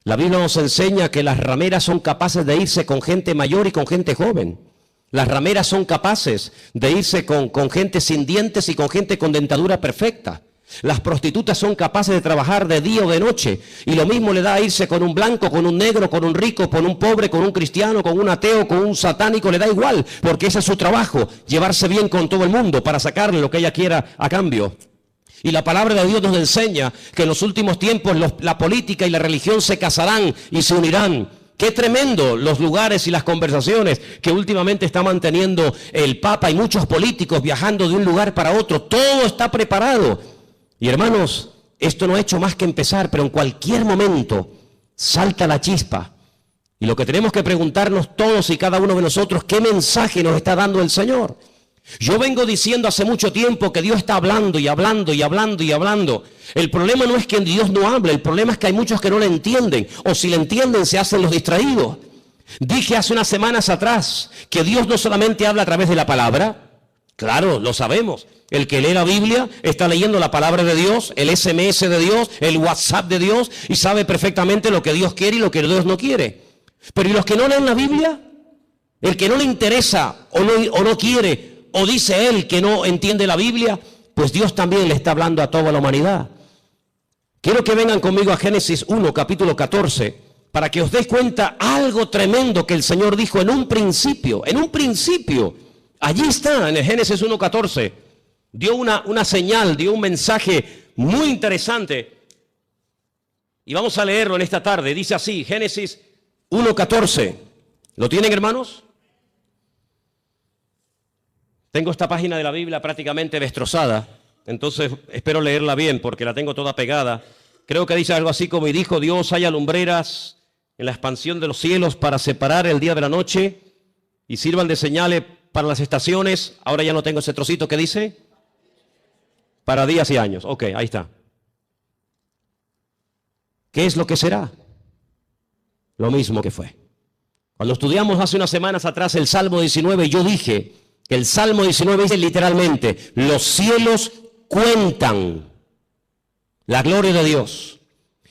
La Biblia nos enseña que las rameras son capaces de irse con gente mayor y con gente joven. Las rameras son capaces de irse con gente sin dientes y con gente con dentadura perfecta. Las prostitutas son capaces de trabajar de día o de noche, y lo mismo le da a irse con un blanco, con un negro, con un rico, con un pobre, con un cristiano, con un ateo, con un satánico, le da igual, porque ese es su trabajo, llevarse bien con todo el mundo para sacarle lo que ella quiera a cambio. Y la palabra de Dios nos enseña que en los últimos tiempos la política y la religión se casarán y se unirán. Qué tremendo los lugares y las conversaciones que últimamente está manteniendo el Papa y muchos políticos viajando de un lugar para otro. Todo está preparado. Y hermanos, esto no ha hecho más que empezar, pero en cualquier momento salta la chispa. Y lo que tenemos que preguntarnos todos y cada uno de nosotros, ¿qué mensaje nos está dando el Señor? Yo vengo diciendo hace mucho tiempo que Dios está hablando y hablando y hablando y hablando. El problema no es que Dios no hable, el problema es que hay muchos que no le entienden, o si le entienden se hacen los distraídos. Dije hace unas semanas atrás que Dios no solamente habla a través de la palabra, claro, lo sabemos. El que lee la Biblia está leyendo la palabra de Dios, el SMS de Dios, el WhatsApp de Dios, y sabe perfectamente lo que Dios quiere y lo que Dios no quiere. Pero ¿y los que no leen la Biblia? El que no le interesa o no quiere, o dice él que no entiende la Biblia, pues Dios también le está hablando a toda la humanidad. Quiero que vengan conmigo a Génesis 1, capítulo 14, para que os des cuenta algo tremendo que el Señor dijo en un principio. Allí está, en el Génesis 1, 14. Dio una señal, dio un mensaje muy interesante. Y vamos a leerlo en esta tarde. Dice así, Génesis 1, 14. ¿Lo tienen, hermanos? Tengo esta página de la Biblia prácticamente destrozada, entonces espero leerla bien porque la tengo toda pegada. Creo que dice algo así como: y dijo Dios, haya lumbreras en la expansión de los cielos para separar el día de la noche y sirvan de señales para las estaciones. Ahora ya no tengo ese trocito que dice para días y años. Ok, ahí está. ¿Qué es lo que será? Lo mismo que fue. Cuando estudiamos hace unas semanas atrás el Salmo 19, yo dije que el Salmo 19 dice literalmente: los cielos cuentan la gloria de Dios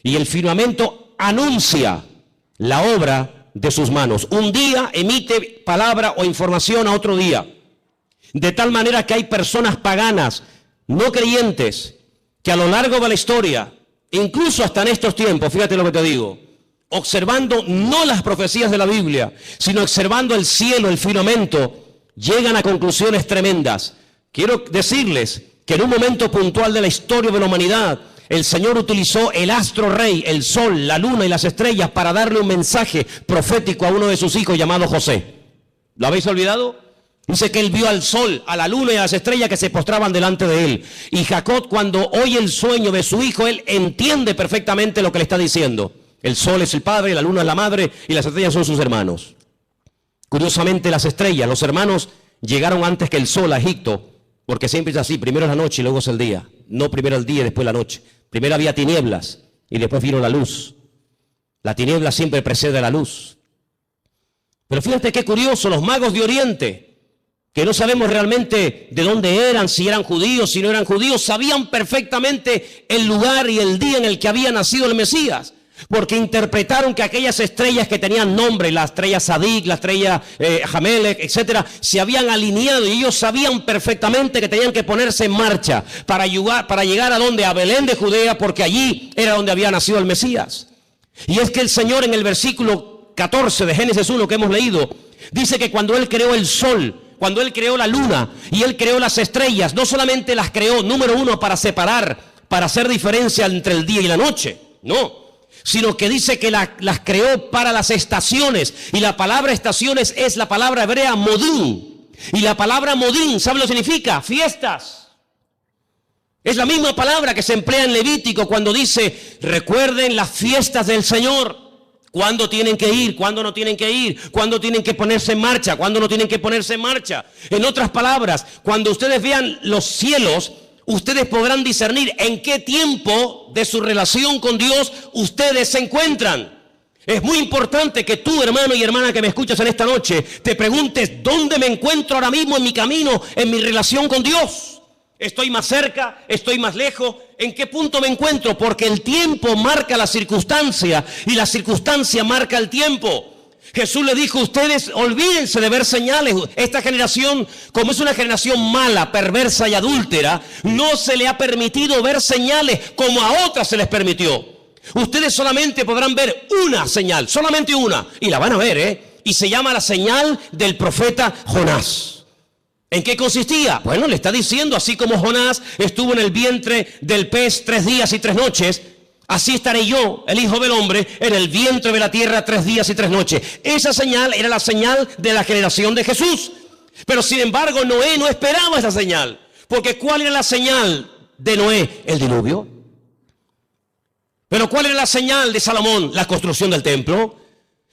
y el firmamento anuncia la obra de sus manos. Un día emite palabra o información a otro día, de tal manera que hay personas paganas, no creyentes, que a lo largo de la historia, incluso hasta en estos tiempos, fíjate lo que te digo, observando no las profecías de la Biblia, sino observando el cielo, el firmamento, llegan a conclusiones tremendas. Quiero decirles que en un momento puntual de la historia de la humanidad, el Señor utilizó el astro rey, el sol, la luna y las estrellas para darle un mensaje profético a uno de sus hijos llamado José. ¿Lo habéis olvidado? Dice que él vio al sol, a la luna y a las estrellas que se postraban delante de él. Y Jacob, cuando oye el sueño de su hijo, él entiende perfectamente lo que le está diciendo. El sol es el padre, la luna es la madre y las estrellas son sus hermanos. Curiosamente, las estrellas, los hermanos, llegaron antes que el sol a Egipto, porque siempre es así: primero es la noche y luego es el día. No primero el día y después la noche. Primero había tinieblas y después vino la luz. La tiniebla siempre precede a la luz. Pero fíjate qué curioso, los magos de Oriente, que no sabemos realmente de dónde eran, si eran judíos, si no eran judíos, sabían perfectamente el lugar y el día en el que había nacido el Mesías. Porque interpretaron que aquellas estrellas que tenían nombre, la estrella Sadik, la estrella Jamelec, etcétera, se habían alineado, y ellos sabían perfectamente que tenían que ponerse en marcha para llegar a donde, a Belén de Judea, porque allí era donde había nacido el Mesías. Y es que el Señor, en el versículo 14 de Génesis 1 que hemos leído, dice que cuando Él creó el sol, cuando Él creó la luna y Él creó las estrellas, no solamente las creó, número uno, para separar, para hacer diferencia entre el día y la noche, no, sino que dice que las creó para las estaciones. Y la palabra estaciones es la palabra hebrea modín. Y la palabra modín, ¿sabe lo que significa? Fiestas. Es la misma palabra que se emplea en Levítico cuando dice: recuerden las fiestas del Señor. ¿Cuándo tienen que ir? ¿Cuándo no tienen que ir? ¿Cuándo tienen que ponerse en marcha? ¿Cuándo no tienen que ponerse en marcha? En otras palabras, cuando ustedes vean los cielos, ustedes podrán discernir en qué tiempo de su relación con Dios ustedes se encuentran. Es muy importante que tú, hermano y hermana que me escuchas en esta noche, te preguntes: ¿dónde me encuentro ahora mismo en mi camino, en mi relación con Dios? ¿Estoy más cerca? ¿Estoy más lejos? ¿En qué punto me encuentro? Porque el tiempo marca la circunstancia y la circunstancia marca el tiempo. Jesús le dijo, ustedes olvídense de ver señales. Esta generación, como es una generación mala, perversa y adúltera, no se le ha permitido ver señales como a otras se les permitió. Ustedes solamente podrán ver una señal, solamente una, y la van a ver, y se llama la señal del profeta Jonás. ¿En qué consistía? Bueno, le está diciendo, así como Jonás estuvo en el vientre del pez 3 días y 3 noches, así estaré yo, el Hijo del Hombre, en el vientre de la tierra 3 días y 3 noches. Esa señal era la señal de la generación de Jesús. Pero sin embargo, Noé no esperaba esa señal. Porque ¿cuál era la señal de Noé? El diluvio. Pero ¿cuál era la señal de Salomón? La construcción del templo.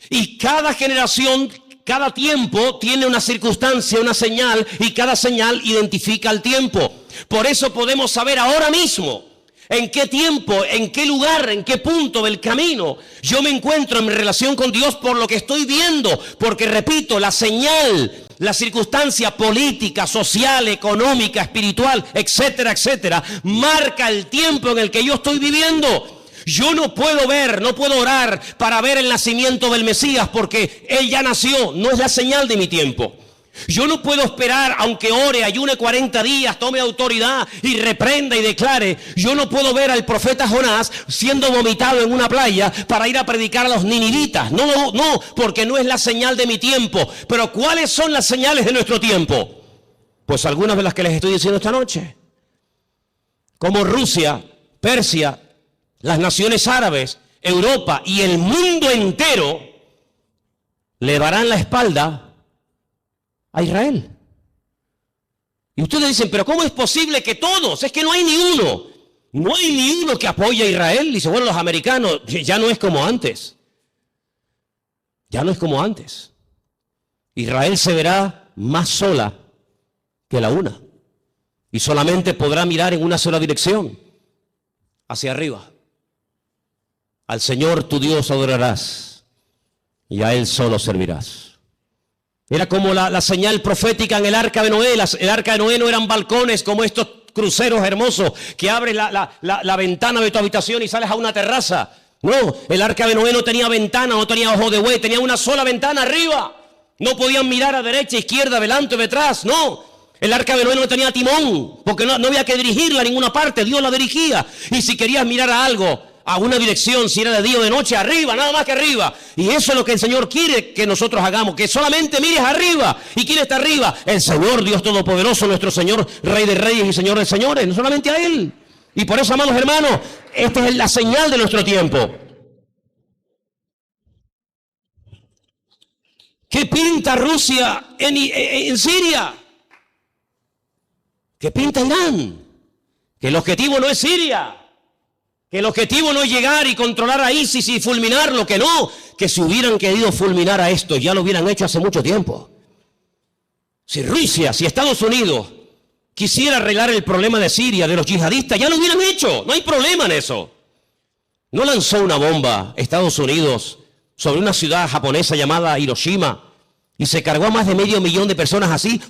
Y cada generación, cada tiempo tiene una circunstancia, una señal, y cada señal identifica el tiempo. Por eso podemos saber ahora mismo en qué tiempo, en qué lugar, en qué punto del camino yo me encuentro en mi relación con Dios por lo que estoy viendo. Porque repito, la señal, la circunstancia política, social, económica, espiritual, etcétera, etcétera, marca el tiempo en el que yo estoy viviendo. Yo no puedo ver, no puedo orar para ver el nacimiento del Mesías porque Él ya nació, no es la señal de mi tiempo. Yo no puedo esperar, aunque ore, ayune 40 días, tome autoridad y reprenda y declare. Yo no puedo ver al profeta Jonás siendo vomitado en una playa para ir a predicar a los ninivitas. No, porque no es la señal de mi tiempo. Pero ¿cuáles son las señales de nuestro tiempo? Pues algunas de las que les estoy diciendo esta noche. Como Rusia, Persia, las naciones árabes, Europa y el mundo entero le darán la espalda a Israel. Y ustedes dicen, pero ¿cómo es posible que todos? Es que no hay ni uno. No hay ni uno que apoye a Israel. Dice, bueno, los americanos, ya no es como antes. Ya no es como antes. Israel se verá más sola que la una. Y solamente podrá mirar en una sola dirección, hacia arriba. Al Señor tu Dios adorarás y a Él solo servirás. Era como la señal profética en el arca de Noé. El arca de Noé no eran balcones como estos cruceros hermosos que abres la ventana de tu habitación y sales a una terraza. No, el arca de Noé no tenía ventana, no tenía ojo de buey, tenía una sola ventana arriba. No podían mirar a derecha, izquierda, adelante o detrás, no. El arca de Noé no tenía timón, porque no había que dirigirla a ninguna parte, Dios la dirigía. Y si querías mirar a algo, a una dirección, si era de día o de noche, arriba, nada más que arriba. Y eso es lo que el Señor quiere que nosotros hagamos, que solamente mires arriba. ¿Y quién está arriba? El Señor Dios Todopoderoso, nuestro Señor, Rey de Reyes y Señor de Señores, no solamente a Él. Y por eso, amados hermanos, esta es la señal de nuestro tiempo. ¿Qué pinta Rusia en Siria? ¿Qué pinta Irán? Que el objetivo no es Siria. Que el objetivo no es llegar y controlar a ISIS y fulminarlo, que no. Que si hubieran querido fulminar a esto, ya lo hubieran hecho hace mucho tiempo. Si Rusia, si Estados Unidos quisiera arreglar el problema de Siria, de los yihadistas, ya lo hubieran hecho. No hay problema en eso. No lanzó una bomba Estados Unidos sobre una ciudad japonesa llamada Hiroshima y se cargó a más de 500.000 de personas así.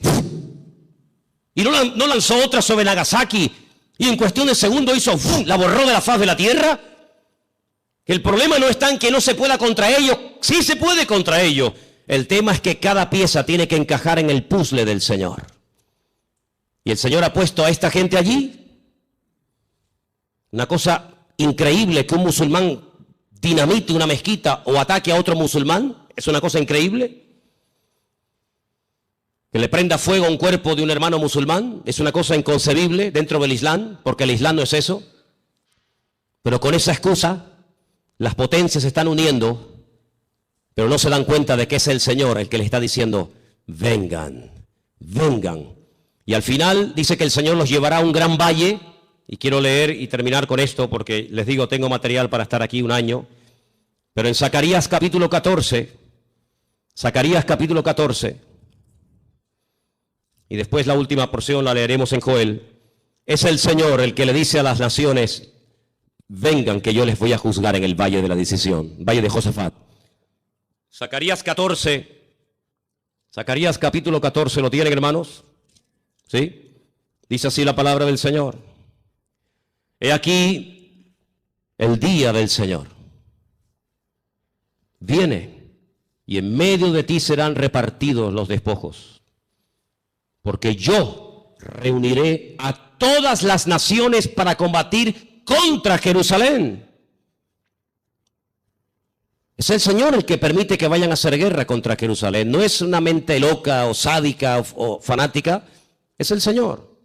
Y no lanzó otra sobre Nagasaki y en cuestión de segundos la borró de la faz de la tierra. El problema no está en que no se pueda contra ellos. Sí se puede contra ellos. El tema es que cada pieza tiene que encajar en el puzzle del Señor. Y el Señor ha puesto a esta gente allí. Una cosa increíble que un musulmán dinamite una mezquita o ataque a otro musulmán. Es una cosa increíble. Que le prenda fuego a un cuerpo de un hermano musulmán es una cosa inconcebible dentro del Islam, porque el Islam no es eso. Pero con esa excusa, las potencias se están uniendo, pero no se dan cuenta de que es el Señor el que les está diciendo, vengan, vengan. Y al final dice que el Señor los llevará a un gran valle, y quiero leer y terminar con esto, porque les digo, tengo material para estar aquí un año, pero en Zacarías capítulo 14, y después la última porción la leeremos en Joel. Es el Señor el que le dice a las naciones, vengan que yo les voy a juzgar en el valle de la decisión, valle de Josafat. Zacarías capítulo 14, ¿lo tienen, hermanos? ¿Sí? Dice así la palabra del Señor. He aquí el día del Señor. Viene y en medio de ti serán repartidos los despojos. Porque yo reuniré a todas las naciones para combatir contra Jerusalén. Es el Señor el que permite que vayan a hacer guerra contra Jerusalén. No es una mente loca o sádica o fanática. Es el Señor.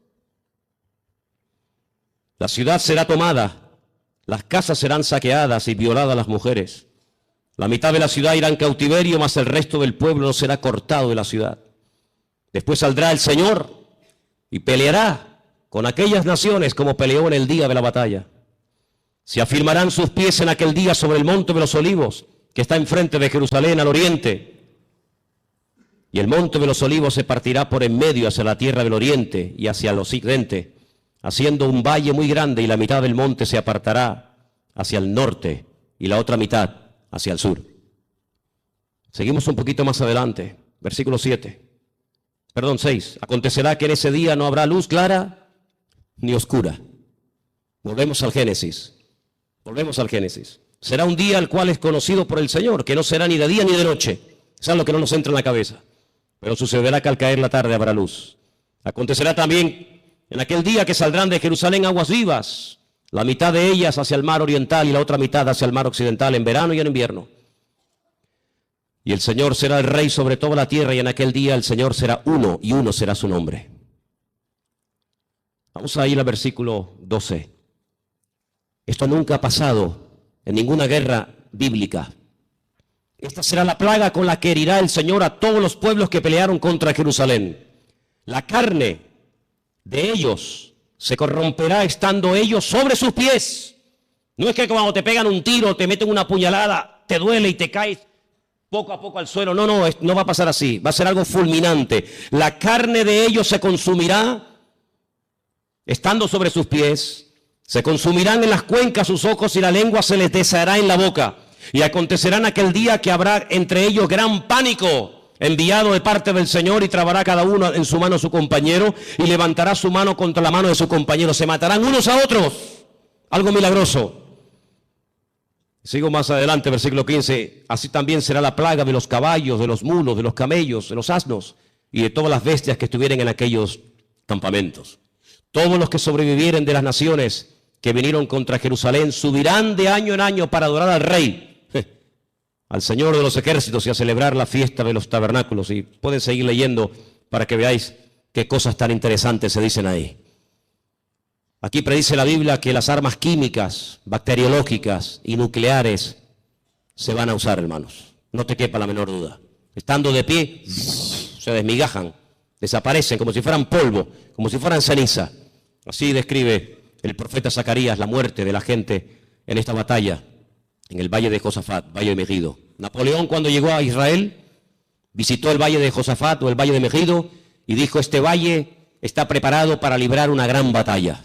La ciudad será tomada, las casas serán saqueadas y violadas las mujeres. La mitad de la ciudad irá en cautiverio, mas el resto del pueblo no será cortado de la ciudad. Después saldrá el Señor y peleará con aquellas naciones como peleó en el día de la batalla. Se afirmarán sus pies en aquel día sobre el monte de los olivos, que está enfrente de Jerusalén al oriente. Y el monte de los olivos se partirá por en medio hacia la tierra del oriente y hacia el occidente, haciendo un valle muy grande, y la mitad del monte se apartará hacia el norte y la otra mitad hacia el sur. Seguimos un poquito más adelante, versículo 6. Acontecerá que en ese día no habrá luz clara ni oscura. Volvemos al Génesis. Será un día el cual es conocido por el Señor, que no será ni de día ni de noche. Eso es lo que no nos entra en la cabeza. Pero sucederá que al caer la tarde habrá luz. Acontecerá también en aquel día que saldrán de Jerusalén aguas vivas, la mitad de ellas hacia el mar oriental y la otra mitad hacia el mar occidental, en verano y en invierno. Y el Señor será el rey sobre toda la tierra, y en aquel día el Señor será uno, y uno será su nombre. Vamos a ir al versículo 12. Esto nunca ha pasado en ninguna guerra bíblica. Esta será la plaga con la que herirá el Señor a todos los pueblos que pelearon contra Jerusalén. La carne de ellos se corromperá estando ellos sobre sus pies. No es que cuando te pegan un tiro, te meten una puñalada, te duele y te caes poco a poco al suelo. No va a pasar así. Va a ser algo fulminante. La carne de ellos se consumirá estando sobre sus pies. Se consumirán en las cuencas sus ojos, y la lengua se les deshará en la boca. Y acontecerá en aquel día que habrá entre ellos gran pánico, enviado de parte del Señor, y trabará cada uno en su mano a su compañero, y levantará su mano contra la mano de su compañero. Se matarán unos a otros. Algo milagroso. Sigo más adelante, versículo 15. Así también será la plaga de los caballos, de los mulos, de los camellos, de los asnos y de todas las bestias que estuvieren en aquellos campamentos. Todos los que sobrevivieren de las naciones que vinieron contra Jerusalén subirán de año en año para adorar al Rey, al Señor de los ejércitos, y a celebrar la fiesta de los tabernáculos. Y pueden seguir leyendo para que veáis qué cosas tan interesantes se dicen ahí. Aquí predice la Biblia que las armas químicas, bacteriológicas y nucleares se van a usar, hermanos. No te quepa la menor duda. Estando de pie, se desmigajan, desaparecen como si fueran polvo, como si fueran ceniza. Así describe el profeta Zacarías la muerte de la gente en esta batalla, en el valle de Josafat, valle de Megido. Napoleón, cuando llegó a Israel, visitó el valle de Josafat o el valle de Megido y dijo: este valle está preparado para librar una gran batalla.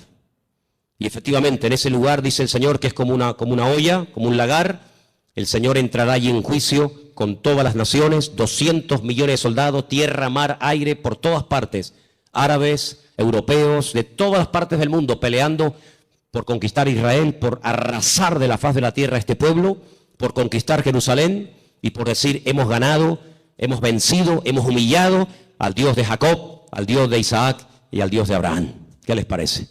Y efectivamente, en ese lugar, dice el Señor, que es como una olla, como un lagar. El Señor entrará allí en juicio con todas las naciones, 200 millones de soldados, tierra, mar, aire, por todas partes, árabes, europeos, de todas las partes del mundo, peleando por conquistar Israel, por arrasar de la faz de la tierra a este pueblo, por conquistar Jerusalén y por decir: hemos ganado, hemos vencido, hemos humillado al Dios de Jacob, al Dios de Isaac y al Dios de Abraham. ¿Qué les parece?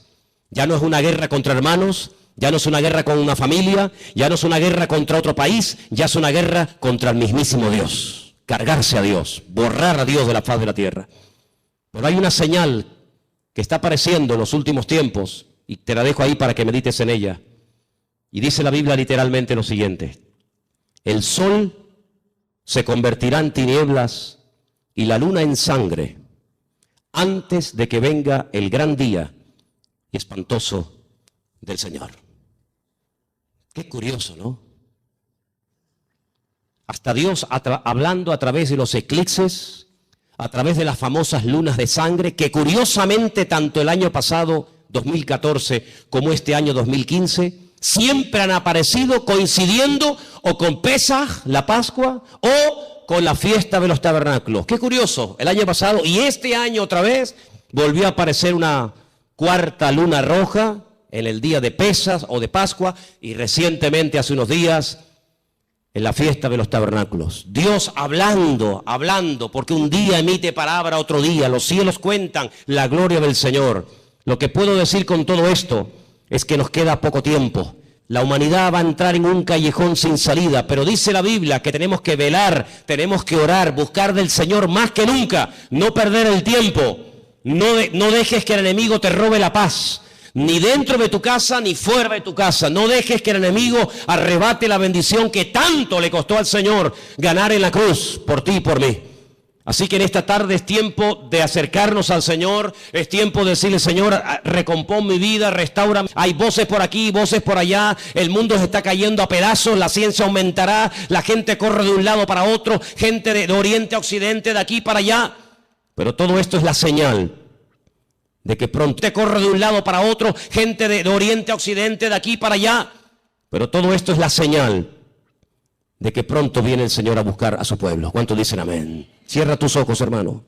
Ya no es una guerra contra hermanos, ya no es una guerra con una familia, ya no es una guerra contra otro país, ya es una guerra contra el mismísimo Dios. Cargarse a Dios, borrar a Dios de la faz de la tierra. Pero hay una señal que está apareciendo en los últimos tiempos, y te la dejo ahí para que medites en ella. Y dice la Biblia literalmente lo siguiente: el sol se convertirá en tinieblas y la luna en sangre antes de que venga el gran día y espantoso del Señor. Qué curioso, ¿no? Hasta Dios hablando a través de los eclipses, a través de las famosas lunas de sangre, que curiosamente tanto el año pasado 2014 como este año 2015 siempre han aparecido coincidiendo o con Pesaj, la Pascua, o con la fiesta de los tabernáculos. Qué curioso, el año pasado y este año otra vez volvió a aparecer una cuarta luna roja en el día de Pesaj o de Pascua, y recientemente, hace unos días, en la fiesta de los tabernáculos. Dios hablando, porque un día emite palabra, otro día. Los cielos cuentan la gloria del Señor. Lo que puedo decir con todo esto es que nos queda poco tiempo. La humanidad va a entrar en un callejón sin salida, pero dice la Biblia que tenemos que velar, tenemos que orar, buscar del Señor más que nunca, no perder el tiempo. No dejes que el enemigo te robe la paz, ni dentro de tu casa ni fuera de tu casa. No dejes que el enemigo arrebate la bendición que tanto le costó al Señor ganar en la cruz por ti y por mí. Así que en esta tarde es tiempo de acercarnos al Señor, es tiempo de decirle: Señor, recompón mi vida, restaura. Hay voces por aquí, voces por allá, el mundo se está cayendo a pedazos, la ciencia aumentará, la gente corre de un lado para otro, gente de oriente a occidente, de aquí para allá. Pero todo esto es la señal de que pronto te corre de un lado para otro, gente de oriente a occidente, de aquí para allá. Pero todo esto es la señal de que pronto viene el Señor a buscar a su pueblo. ¿Cuántos dicen amén? Cierra tus ojos, hermano.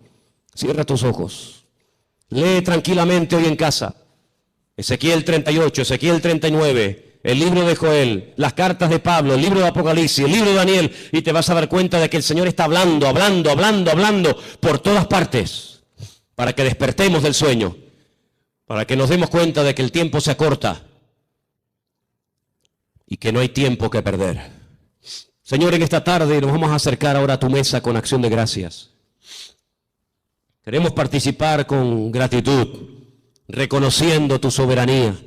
Cierra tus ojos. Lee tranquilamente hoy en casa Ezequiel 38, Ezequiel 39, el libro de Joel, las cartas de Pablo, el libro de Apocalipsis, el libro de Daniel, y te vas a dar cuenta de que el Señor está hablando por todas partes, para que despertemos del sueño, para que nos demos cuenta de que el tiempo se acorta y que no hay tiempo que perder. Señor, en esta tarde nos vamos a acercar ahora a tu mesa con acción de gracias. Queremos participar con gratitud, reconociendo tu soberanía,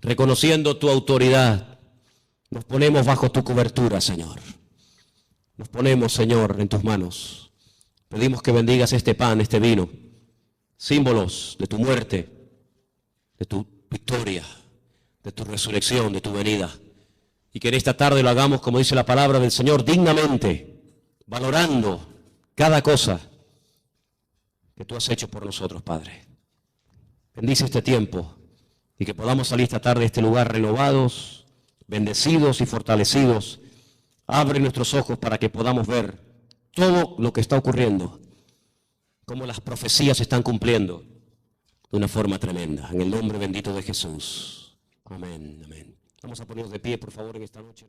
reconociendo tu autoridad. Nos ponemos bajo tu cobertura, Señor. Nos ponemos, Señor, en tus manos. Pedimos que bendigas este pan, este vino, símbolos de tu muerte, de tu victoria, de tu resurrección, de tu venida. Y que en esta tarde lo hagamos, como dice la palabra del Señor, dignamente, valorando cada cosa que tú has hecho por nosotros, Padre. Bendice este tiempo y que podamos salir esta tarde de este lugar renovados, bendecidos y fortalecidos. Abre nuestros ojos para que podamos ver todo lo que está ocurriendo, cómo las profecías se están cumpliendo de una forma tremenda. En el nombre bendito de Jesús. Amén, amén. Vamos a ponernos de pie, por favor, en esta noche.